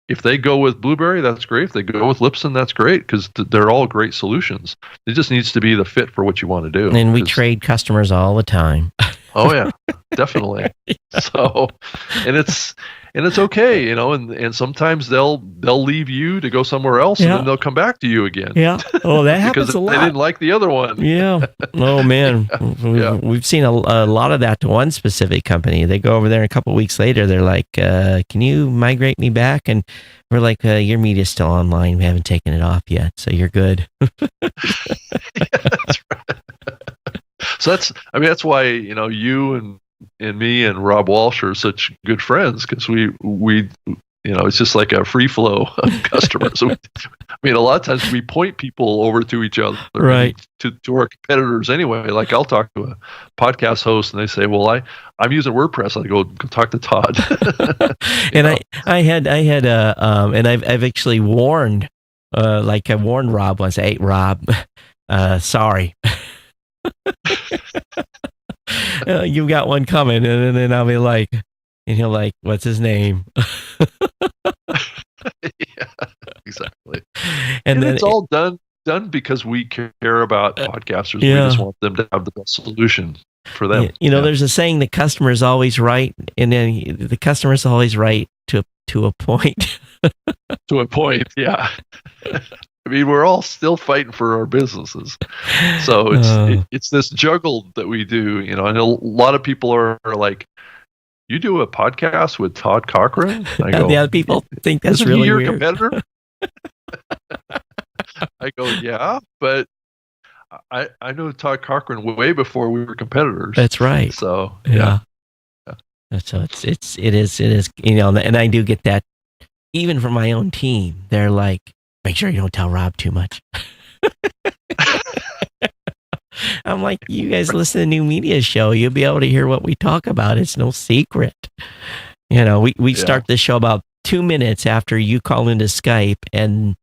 If they go with Blueberry, that's great. If they go with Libsyn, that's great, because they're all great solutions. It just needs to be the fit for what you want to do. And we trade customers all the time. Oh yeah, definitely. So, and it's okay, and sometimes they'll leave you to go somewhere else, and then they'll come back to you again. Yeah. Oh, that happens a lot. They didn't like the other one. Yeah. Oh man, we've seen a lot of that to one specific company. They go over there, and a couple of weeks later, they're like, "Can you migrate me back?" And we're like, "Your media's still online. We haven't taken it off yet, so you're good." That's right. So that's why, you and me and Rob Walsh are such good friends, because we it's just like a free flow of customers. I mean, a lot of times we point people over to each other, right? To our competitors anyway. Like, I'll talk to a podcast host and they say, well, I'm using WordPress. I go talk to Todd. And I had and I've actually warned, I warned Rob once, "Hey, Rob, sorry." You've got one coming, and then I'll be like, and he'll like, "What's his name?" Yeah, exactly. And then it's all done because we care about podcasters. We just want them to have the best solution for them. There's a saying: the customer is always right, and then the customer is always right to a point. To a point, yeah. I mean, we're all still fighting for our businesses, so it's this juggle that we do. And a lot of people are like, "You do a podcast with Todd Cochran?" I go, "Yeah, people think that's really your weird." Competitor? I go, "Yeah, but I know Todd Cochran way before we were competitors." That's right. So yeah. So it is and I do get that even from my own team. They're like, "Make sure you don't tell Rob too much." I'm like, "You guys listen to New Media Show. You'll be able to hear what we talk about. It's no secret." We start this show about 2 minutes after you call into Skype, and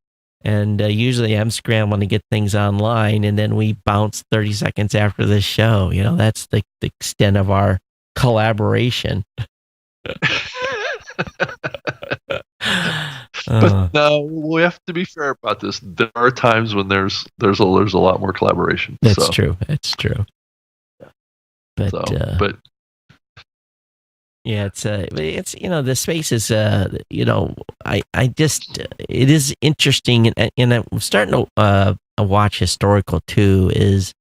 And usually I'm scrambling to get things online, and then we bounce 30 seconds after the show. That's the extent of our collaboration. But no, we have to be fair about this. There are times when there's a lot more collaboration. That's true. That's true. But yeah, it's the space is I just it is interesting, and I'm starting to watch historical too. Is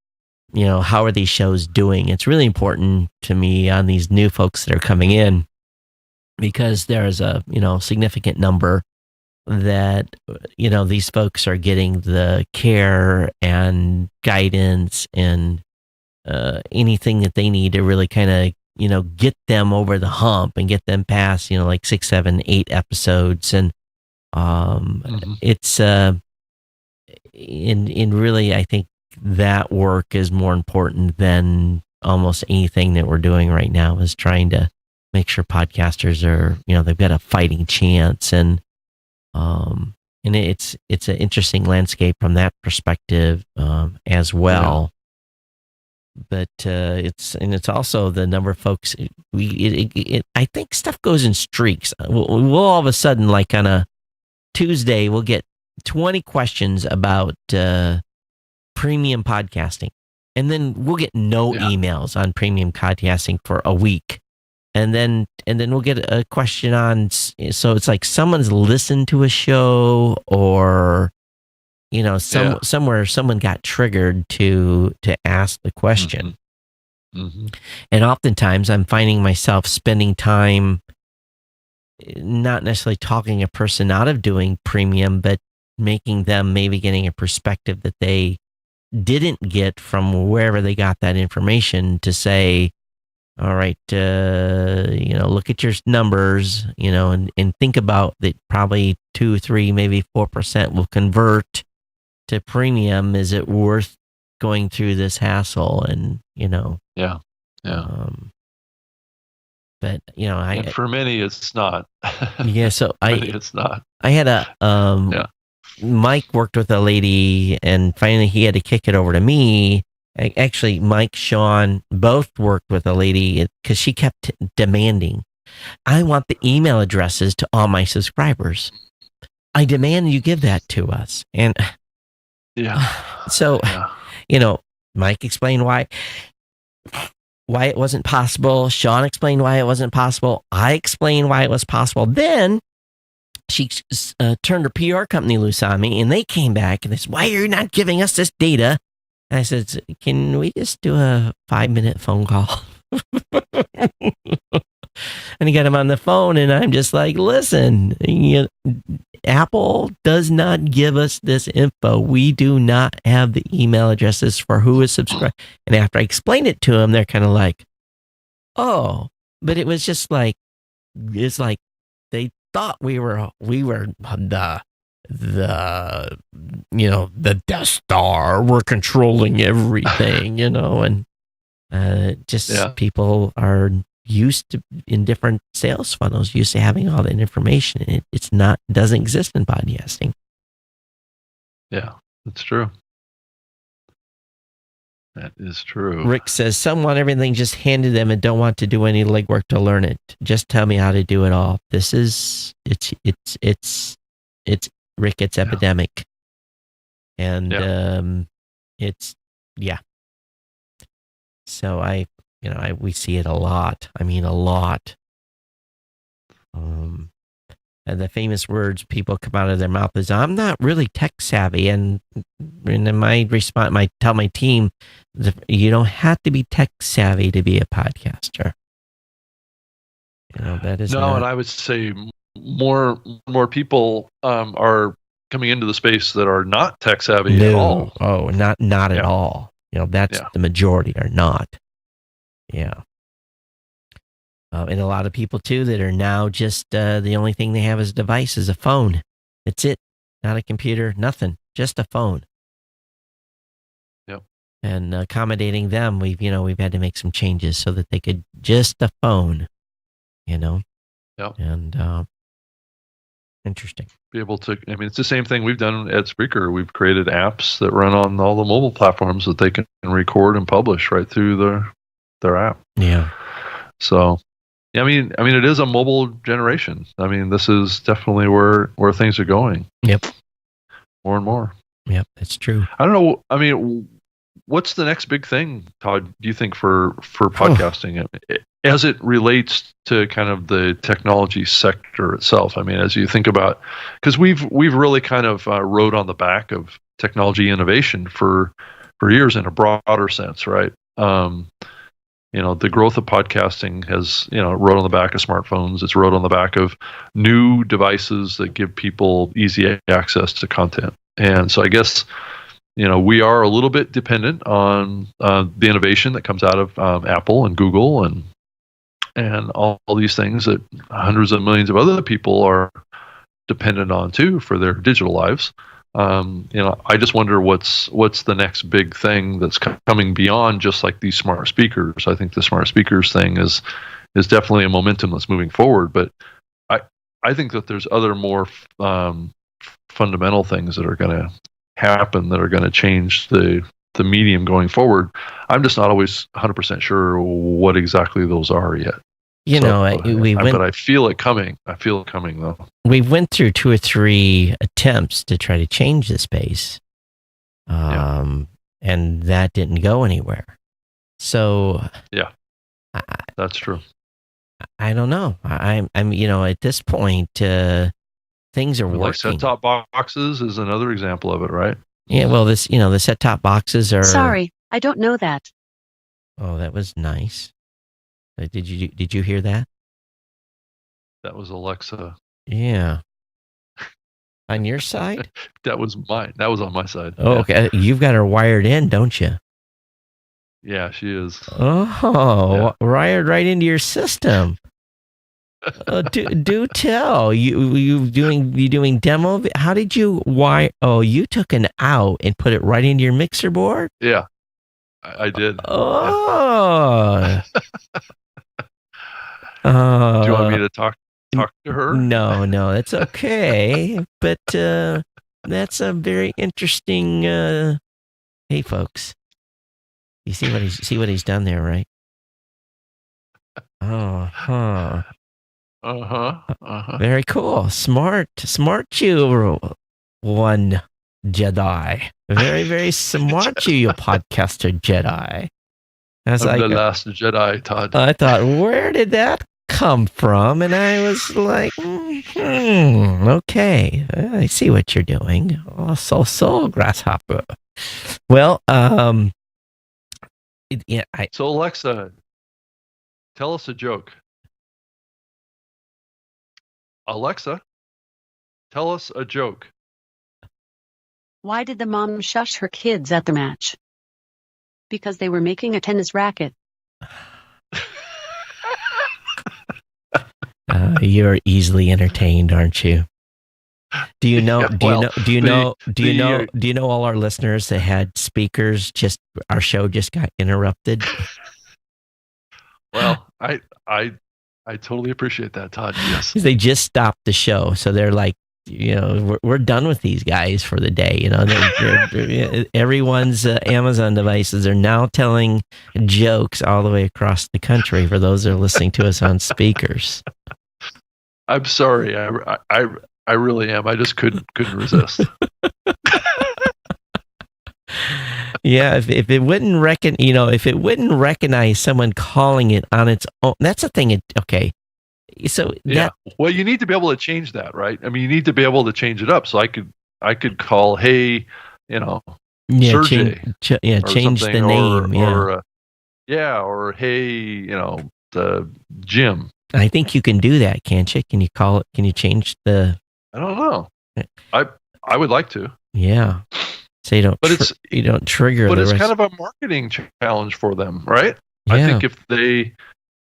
how are these shows doing? It's really important to me on these new folks that are coming in, because there is a significant number that these folks are getting the care and guidance and anything that they need to really kind of get them over the hump and get them past like 6, 7, 8 episodes. And it's in really, I think that work is more important than almost anything that we're doing right now, is trying to make sure podcasters are they've got a fighting chance. And it's an interesting landscape from that perspective as well. But it's also the number of folks. I think stuff goes in streaks. We'll all of a sudden, like on a Tuesday, we'll get 20 questions about premium podcasting, and then we'll get no emails on premium podcasting for a week, and then we'll get a question on. So it's like someone's listened to a show, or somewhere someone got triggered to ask the question. And oftentimes I'm finding myself spending time not necessarily talking a person out of doing premium, but making them maybe getting a perspective that they didn't get from wherever they got that information, to say, all right, look at your numbers, and think about that probably 2, 3, maybe 4% will convert to premium. Is it worth going through this hassle? And but and for many it's not. So it's not. I had a Mike worked with a lady, and finally he had to kick it over to me. Actually, Mike, Sean both worked with a lady, because she kept demanding, I want the email addresses to all my subscribers. I demand you give that to us. And so, Mike explained why it wasn't possible. Sean explained why it wasn't possible. I explained why it was possible. Then she turned her PR company loose on me, and they came back and they said, why are you not giving us this data? And I said, can we just do a 5-minute phone call? And he got him on the phone, and I'm just like, listen, Apple does not give us this info. We do not have the email addresses for who is subscribed. And after I explained it to them, they're kind of like, oh, but it was just like, it's like they thought we were the Death Star. We're controlling everything, and people are used to, in different sales funnels, used to having all that information. And doesn't exist in podcasting. Yeah, that's true. That is true. Rick says, some want everything just handed them and don't want to do any legwork to learn it. Just tell me how to do it all. This is, it's Rick, it's epidemic. And so we see it a lot. I mean, a lot. And the famous words people come out of their mouth is, I'm not really tech savvy. And in my response, I tell my team, you don't have to be tech savvy to be a podcaster. That is and I would say more people are coming into the space that are not tech savvy at all. Oh, not at all. That's the majority are not. Yeah. And a lot of people too that are now just the only thing they have as a device is a phone. That's it. Not a computer, nothing. Just a phone. Yep. And accommodating them, we've had to make some changes so that they could just a phone. Yep. And Interesting. Be able to, I mean, it's the same thing we've done at Spreaker. We've created apps that run on all the mobile platforms that they can record and publish right through their app. Yeah. So, yeah, I mean, it is a mobile generation. I mean, this is definitely where things are going. Yep. More and more. Yep, that's true. I don't know. I mean, what's the next big thing, Todd, do you think, for podcasting as it relates to kind of the technology sector itself? I mean, as you think about, because we've really kind of rode on the back of technology innovation for years in a broader sense, right? The growth of podcasting has, rode on the back of smartphones. It's rode on the back of new devices that give people easy access to content. And so I guess, we are a little bit dependent on the innovation that comes out of Apple and Google and all these things that hundreds of millions of other people are dependent on too for their digital lives. I just wonder what's the next big thing that's coming beyond just like these smart speakers. I think the smart speakers thing is definitely a momentum that's moving forward, but I think that there's other more fundamental things that are going to happen that are going to change the medium going forward. I'm just not always 100% sure what exactly those are yet. But I feel it coming. I feel it coming, though. We went through 2 or 3 attempts to try to change the space, and that didn't go anywhere. So, yeah, that's true. I don't know. I'm at this point, things are working. Like set-top boxes is another example of it, right? Yeah. Well, the set-top boxes are. Sorry, I don't know that. Oh, that was nice. Did you hear that? That was Alexa. Yeah. On your side? That was mine. That was on my side. Oh, yeah. Okay. You've got her wired in, don't you? Yeah, she is. Oh, yeah. Wired right into your system. Do tell. You doing demo? How did you wire? Oh, you took an out and put it right into your mixer board? Yeah, I did. Oh. Do you want me to talk to her? No, that's okay. But that's a very interesting. Hey, folks, you see what he's done there, right? Very cool. Smart you, one Jedi. Very, very smart you podcaster Jedi. I'm the last Jedi, Todd. I thought, where did that come from? And I was like, okay, I see what you're doing. Oh, so grasshopper. Well, So Alexa, tell us a joke. Alexa, tell us a joke. Why did the mom shush her kids at the match? Because they were making a tennis racket. You're easily entertained, aren't you? Do you know? Do you know all our listeners that had speakers? Our show just got interrupted. Well, I totally appreciate that, Todd. Yes, they just stopped the show, so they're like, we're done with these guys for the day. Everyone's Amazon devices are now telling jokes all the way across the country for those that are listening to us on speakers. I'm sorry. I really am. I just couldn't resist. Yeah, if it wouldn't if it wouldn't recognize someone calling it on its own, that's the thing. Okay. So well, you need to be able to change that, right? I mean, you need to be able to change it up. So I could call, hey, Sergey, change the name, or hey, the Jim. I think you can do that, can't you? Can you call it? Can you change the? I don't know. I would like to. Yeah. So you don't. But you don't trigger. But it's kind of a marketing challenge for them, right? Yeah. I think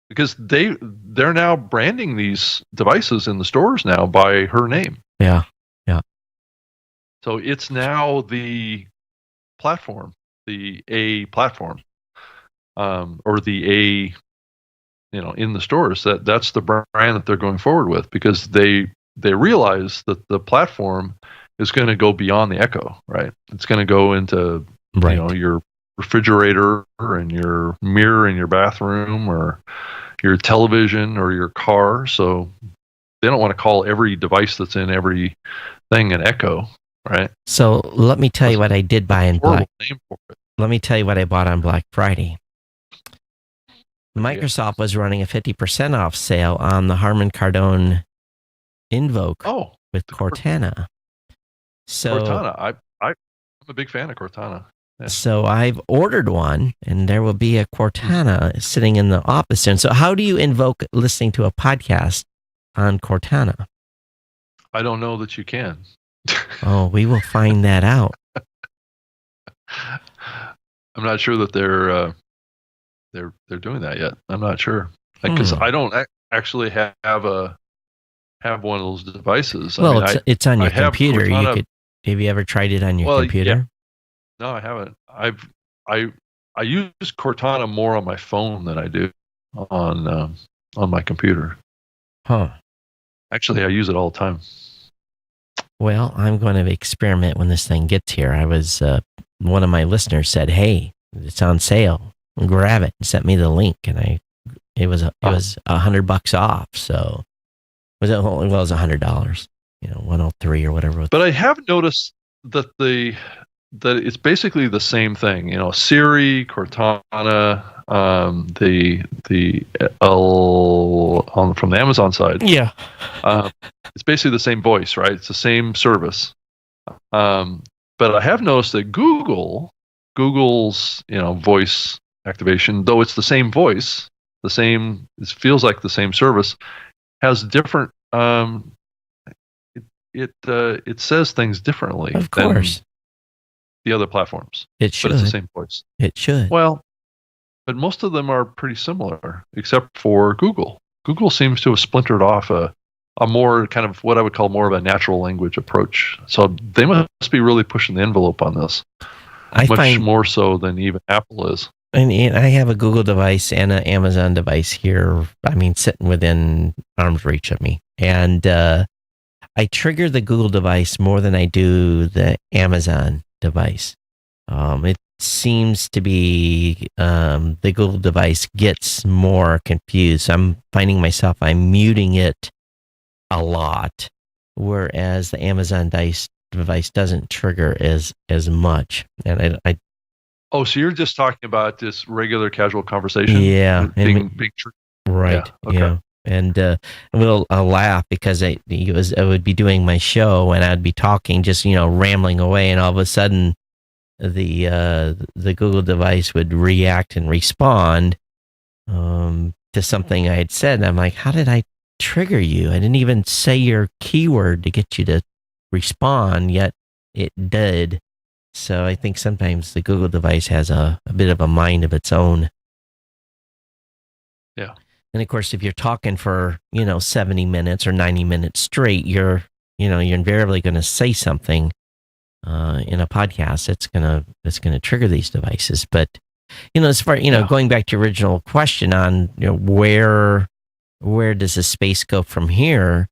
because they're now branding these devices in the stores now by her name. Yeah. So it's now the platform, the A platform, or the A, in the stores. That's the brand that they're going forward with because they they realize that the platform is going to go beyond the Echo, right? It's going to go into your refrigerator and your mirror in your bathroom or your television or your car. So they don't want to call every device that's in every thing an Echo, right? So let me tell you what I did buy in Black. Name for it. Let me tell you what I bought on Black Friday. Microsoft was running a 50% off sale on the Harman Kardon Invoke with Cortana. So Cortana, I'm a big fan of Cortana. Yeah. So I've ordered one, and there will be a Cortana sitting in the office soon. So how do you invoke listening to a podcast on Cortana? I don't know that you can. Oh, we will find that out. I'm not sure that they're doing that yet. I'm not sure because I don't actually have one of those devices. Well, it's on your computer. Cortana, have you ever tried it on your computer? Yeah. No, I haven't. I use Cortana more on my phone than I do on my computer. Huh. Actually, I use it all the time. Well, I'm going to experiment when this thing gets here. I was one of my listeners said, "Hey, it's on sale. Grab it." And sent me the link, and it was $100 off. So it was $100. $103 or whatever. But I have noticed that that it's basically the same thing. Siri, Cortana, from the Amazon side. Yeah. It's basically the same voice, right? It's the same service. But I have noticed that Google's voice activation, though it's the same voice, it feels like the same service, has different. It says things differently. Of course. The other platforms. It should. But it's the same voice. It should. Well, but most of them are pretty similar, except for Google. Google seems to have splintered off a more kind of what I would call more of a natural language approach. So they must be really pushing the envelope on this. Much more so than even Apple is. And I have a Google device and an Amazon device here. I mean, sitting within arm's reach of me. And I trigger the Google device more than I do the Amazon device. It seems to be the Google device gets more confused. I'm finding myself, I'm muting it a lot, whereas the Amazon device doesn't trigger as much. And I oh, so you're just talking about just regular casual conversation? Yeah. Being right. Yeah. Okay. Yeah. And I'll laugh because I would be doing my show and I'd be talking, just rambling away, and all of a sudden, the Google device would react and respond to something I had said. And I'm like, how did I trigger you? I didn't even say your keyword to get you to respond, yet it did. So I think sometimes the Google device has a bit of a mind of its own. Yeah. And of course, if you're talking for 70 minutes or 90 minutes straight, you're invariably going to say something in a podcast that's gonna trigger these devices. But as far going back to your original question on where does the space go from here?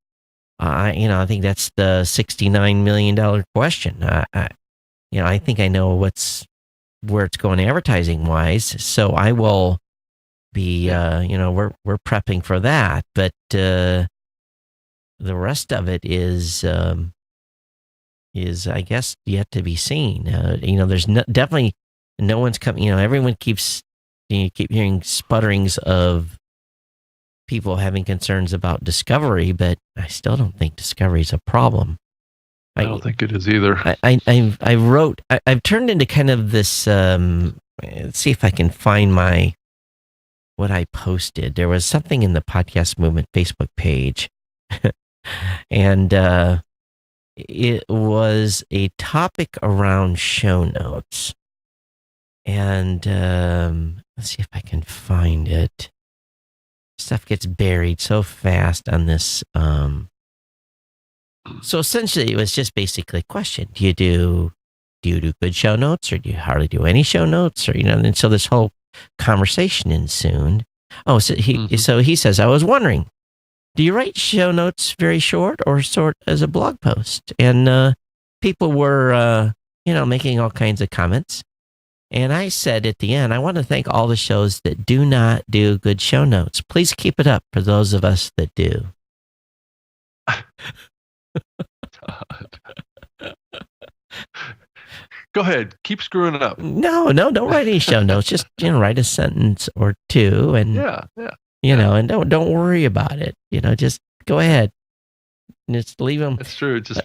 I think that's the $69 million question. I think I know where it's going advertising wise. So I will be, we're prepping for that, but the rest of it is I guess yet to be seen. There's definitely no one's coming. Everyone keeps keep hearing sputterings of people having concerns about Discovery, but I still don't think Discovery is a problem. I don't think it is either. I've turned into kind of this. Let's see if I can find what I posted. There was something in the Podcast Movement Facebook page, and it was a topic around show notes. And let's see if I can find it. Stuff gets buried so fast on this. So essentially, it was just basically a question: Do you do good show notes, or do you hardly do any show notes, or And so this whole conversation ensued. Oh, so he says, I was wondering, do you write show notes very short or sort as a blog post? And people were, making all kinds of comments. And I said at the end, I want to thank all the shows that do not do good show notes. Please keep it up for those of us that do. Go ahead. Keep screwing it up. No, don't write any show notes. Just write a sentence or two, and and don't worry about it. Just go ahead. Just leave them. It's true. It just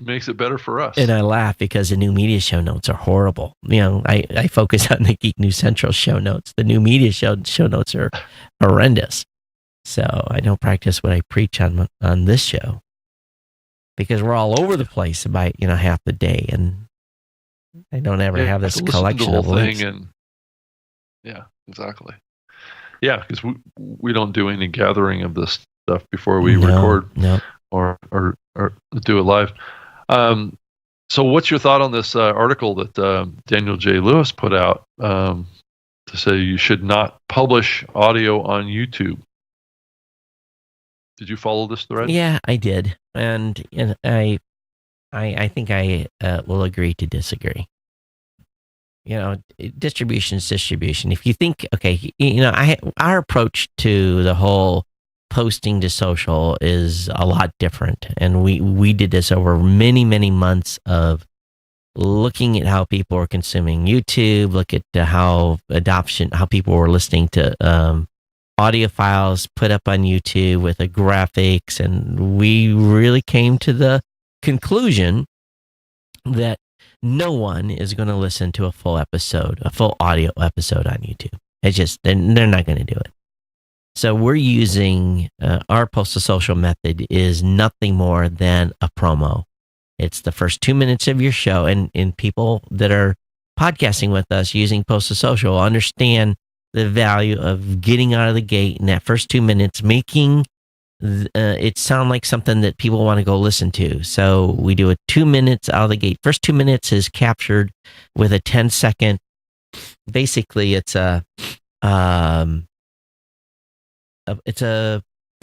makes it better for us. And I laugh because the new media show notes are horrible. I focus on the Geek News Central show notes. The new media show notes are horrendous. So I don't practice what I preach on this show because we're all over the place about half the day, and I don't ever have this collection of links. Yeah, exactly. Yeah, because we don't do any gathering of this stuff before we record or do it live. So what's your thought on this article that Daniel J. Lewis put out to say you should not publish audio on YouTube? Did you follow this thread? Yeah, I did, and I think I will agree to disagree. Distribution is distribution. If you think, our approach to the whole posting to social is a lot different, and we did this over many, many months of looking at how people were consuming YouTube, look at how people were listening to audio files put up on YouTube with the graphics, and we really came to the conclusion that no one is going to listen to a full audio episode on YouTube. It's just, they're not going to do it. So we're using our post to social method is nothing more than a promo. It's the first 2 minutes of your show, and people that are podcasting with us using post to social understand the value of getting out of the gate in that first 2 minutes, making it sound like something that people want to go listen to. So we do a 2 minutes out of the gate. First 2 minutes is captured with a 10-second. Basically, it's a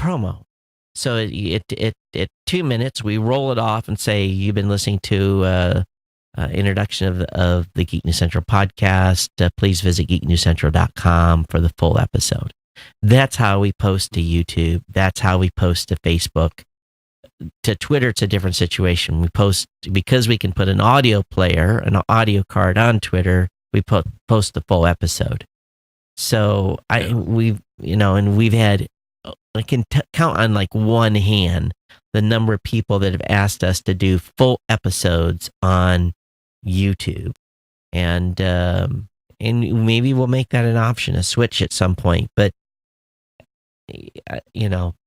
promo. So at 2 minutes, we roll it off and say, you've been listening to introduction of the Geek News Central podcast. Please visit geeknewscentral.com for the full episode. That's how we post to YouTube. That's how we post to Facebook. To Twitter, it's a different situation. We post, because we can put an audio player, an audio card on Twitter, we post the full episode. So we've had, I can count on like one hand the number of people that have asked us to do full episodes on YouTube, and maybe we'll make that an option, a switch at some point. But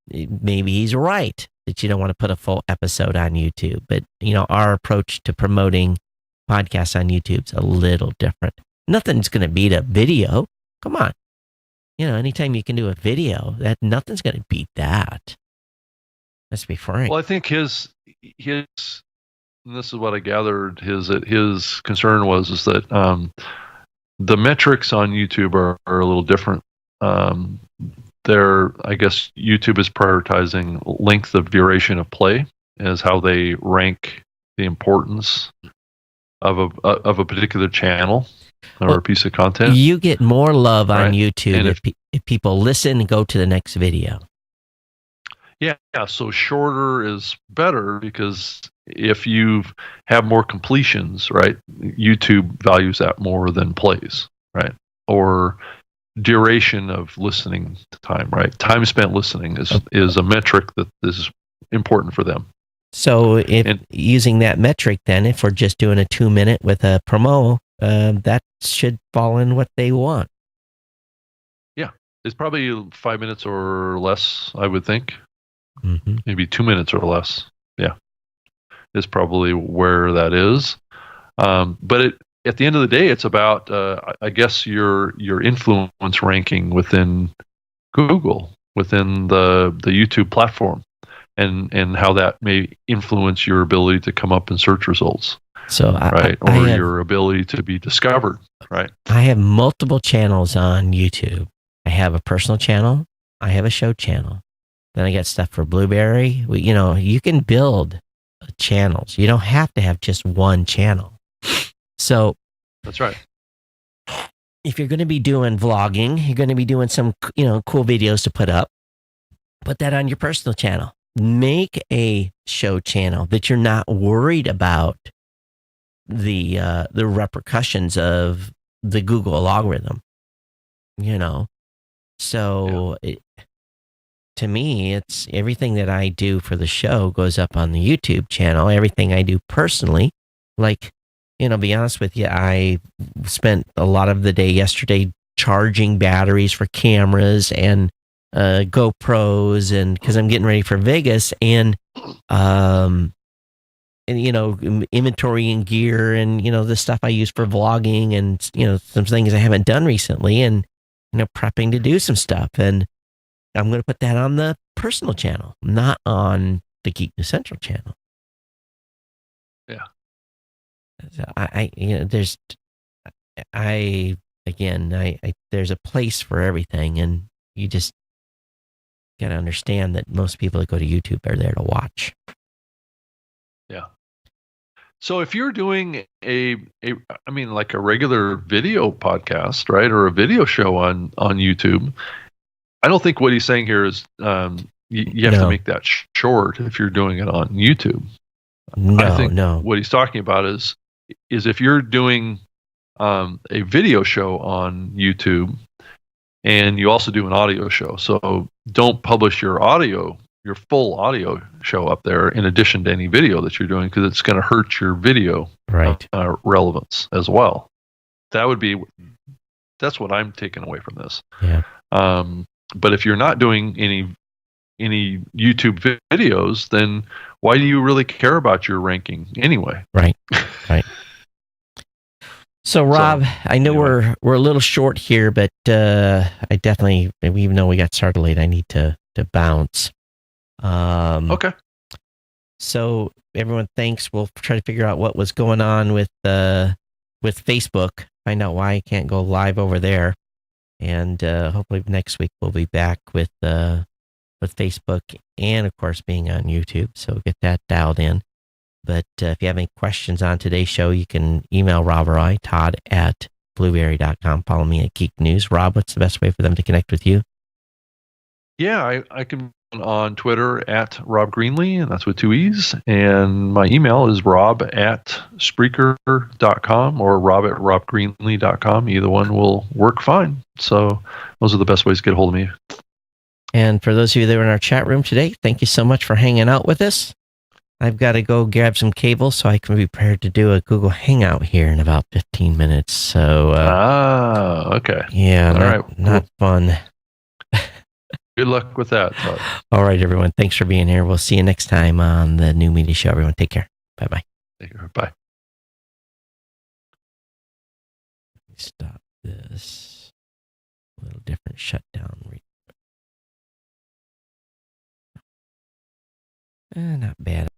maybe he's right that you don't want to put a full episode on YouTube. But our approach to promoting podcasts on YouTube's a little different. Nothing's going to beat a video. Come on, anytime you can do a video, nothing's going to beat that. Let's be frank. Well, I think his and this is what I gathered, his concern is that the metrics on YouTube are a little different. I guess YouTube is prioritizing length of duration of play as how they rank the importance of a particular channel or a piece of content. You get more love on YouTube if people listen and go to the next video. Yeah, so shorter is better because if you have more completions, right, YouTube values that more than plays, right? Or duration of listening time, right? Time spent listening is a metric that is important for them. So using that metric, then, if we're just doing a 2 minute with a promo, that should fall in what they want. Yeah, it's probably 5 minutes or less, I would think. Mm-hmm. Maybe 2 minutes or less. Yeah, is probably where that is. But at the end of the day, it's about, I guess, your influence ranking within Google, within the YouTube platform, and how that may influence your ability to come up in search results. So your ability to be discovered, right? I have multiple channels on YouTube. I have a personal channel. I have a show channel. Then I got stuff for Blueberry. You can build channels. You don't have to have just one channel. So That's right. if you're going to be doing vlogging, you're going to be doing some, cool videos to put up, put that on your personal channel. Make a show channel that you're not worried about the repercussions of the Google algorithm, So to me, it's everything that I do for the show goes up on the YouTube channel. Everything I do personally, be honest with you, I spent a lot of the day yesterday charging batteries for cameras and GoPros, and because I'm getting ready for Vegas, and inventory gear, and the stuff I use for vlogging, and some things I haven't done recently, and prepping to do some stuff, and I'm going to put that on the personal channel, not on the Geek News Central channel. Yeah. There's a place for everything, and you just got to understand that most people that go to YouTube are there to watch. Yeah. So if you're doing like a regular video podcast, right, or a video show on YouTube, I don't think what he's saying here is you have to make that short if you're doing it on YouTube. I think what he's talking about is if you're doing a video show on YouTube and you also do an audio show. So don't publish your full audio show up there in addition to any video that you're doing, because it's going to hurt your video relevance as well. That's what I'm taking away from this. Yeah. But if you're not doing any YouTube videos, then why do you really care about your ranking anyway? Right. So Rob, I know we're a little short here, but I definitely, even though we got started late, I need to bounce. Okay. So everyone, thanks. We'll try to figure out what was going on with Facebook. Find out why I can't go live over there, and hopefully next week we'll be back with Facebook and of course being on YouTube. So get that dialed in. But if you have any questions on today's show, you can email Rob or I, Todd@blueberry.com. Follow me at Geek News. Rob, what's the best way for them to connect with you? Yeah, I can on Twitter at Rob Greenlee, and that's with 2 E's. And my email is rob@Spreaker.com or rob@robgreenlee.com. Either one will work fine. So those are the best ways to get a hold of me. And for those of you that were in our chat room today, thank you so much for hanging out with us. I've got to go grab some cable so I can be prepared to do a Google Hangout here in about 15 minutes. So, okay. Yeah, not fun. Good luck with that, Todd. All right, everyone. Thanks for being here. We'll see you next time on the New Media Show. Everyone, take care. Bye-bye. Take care. Bye. Stop this. A little different shutdown. Not bad.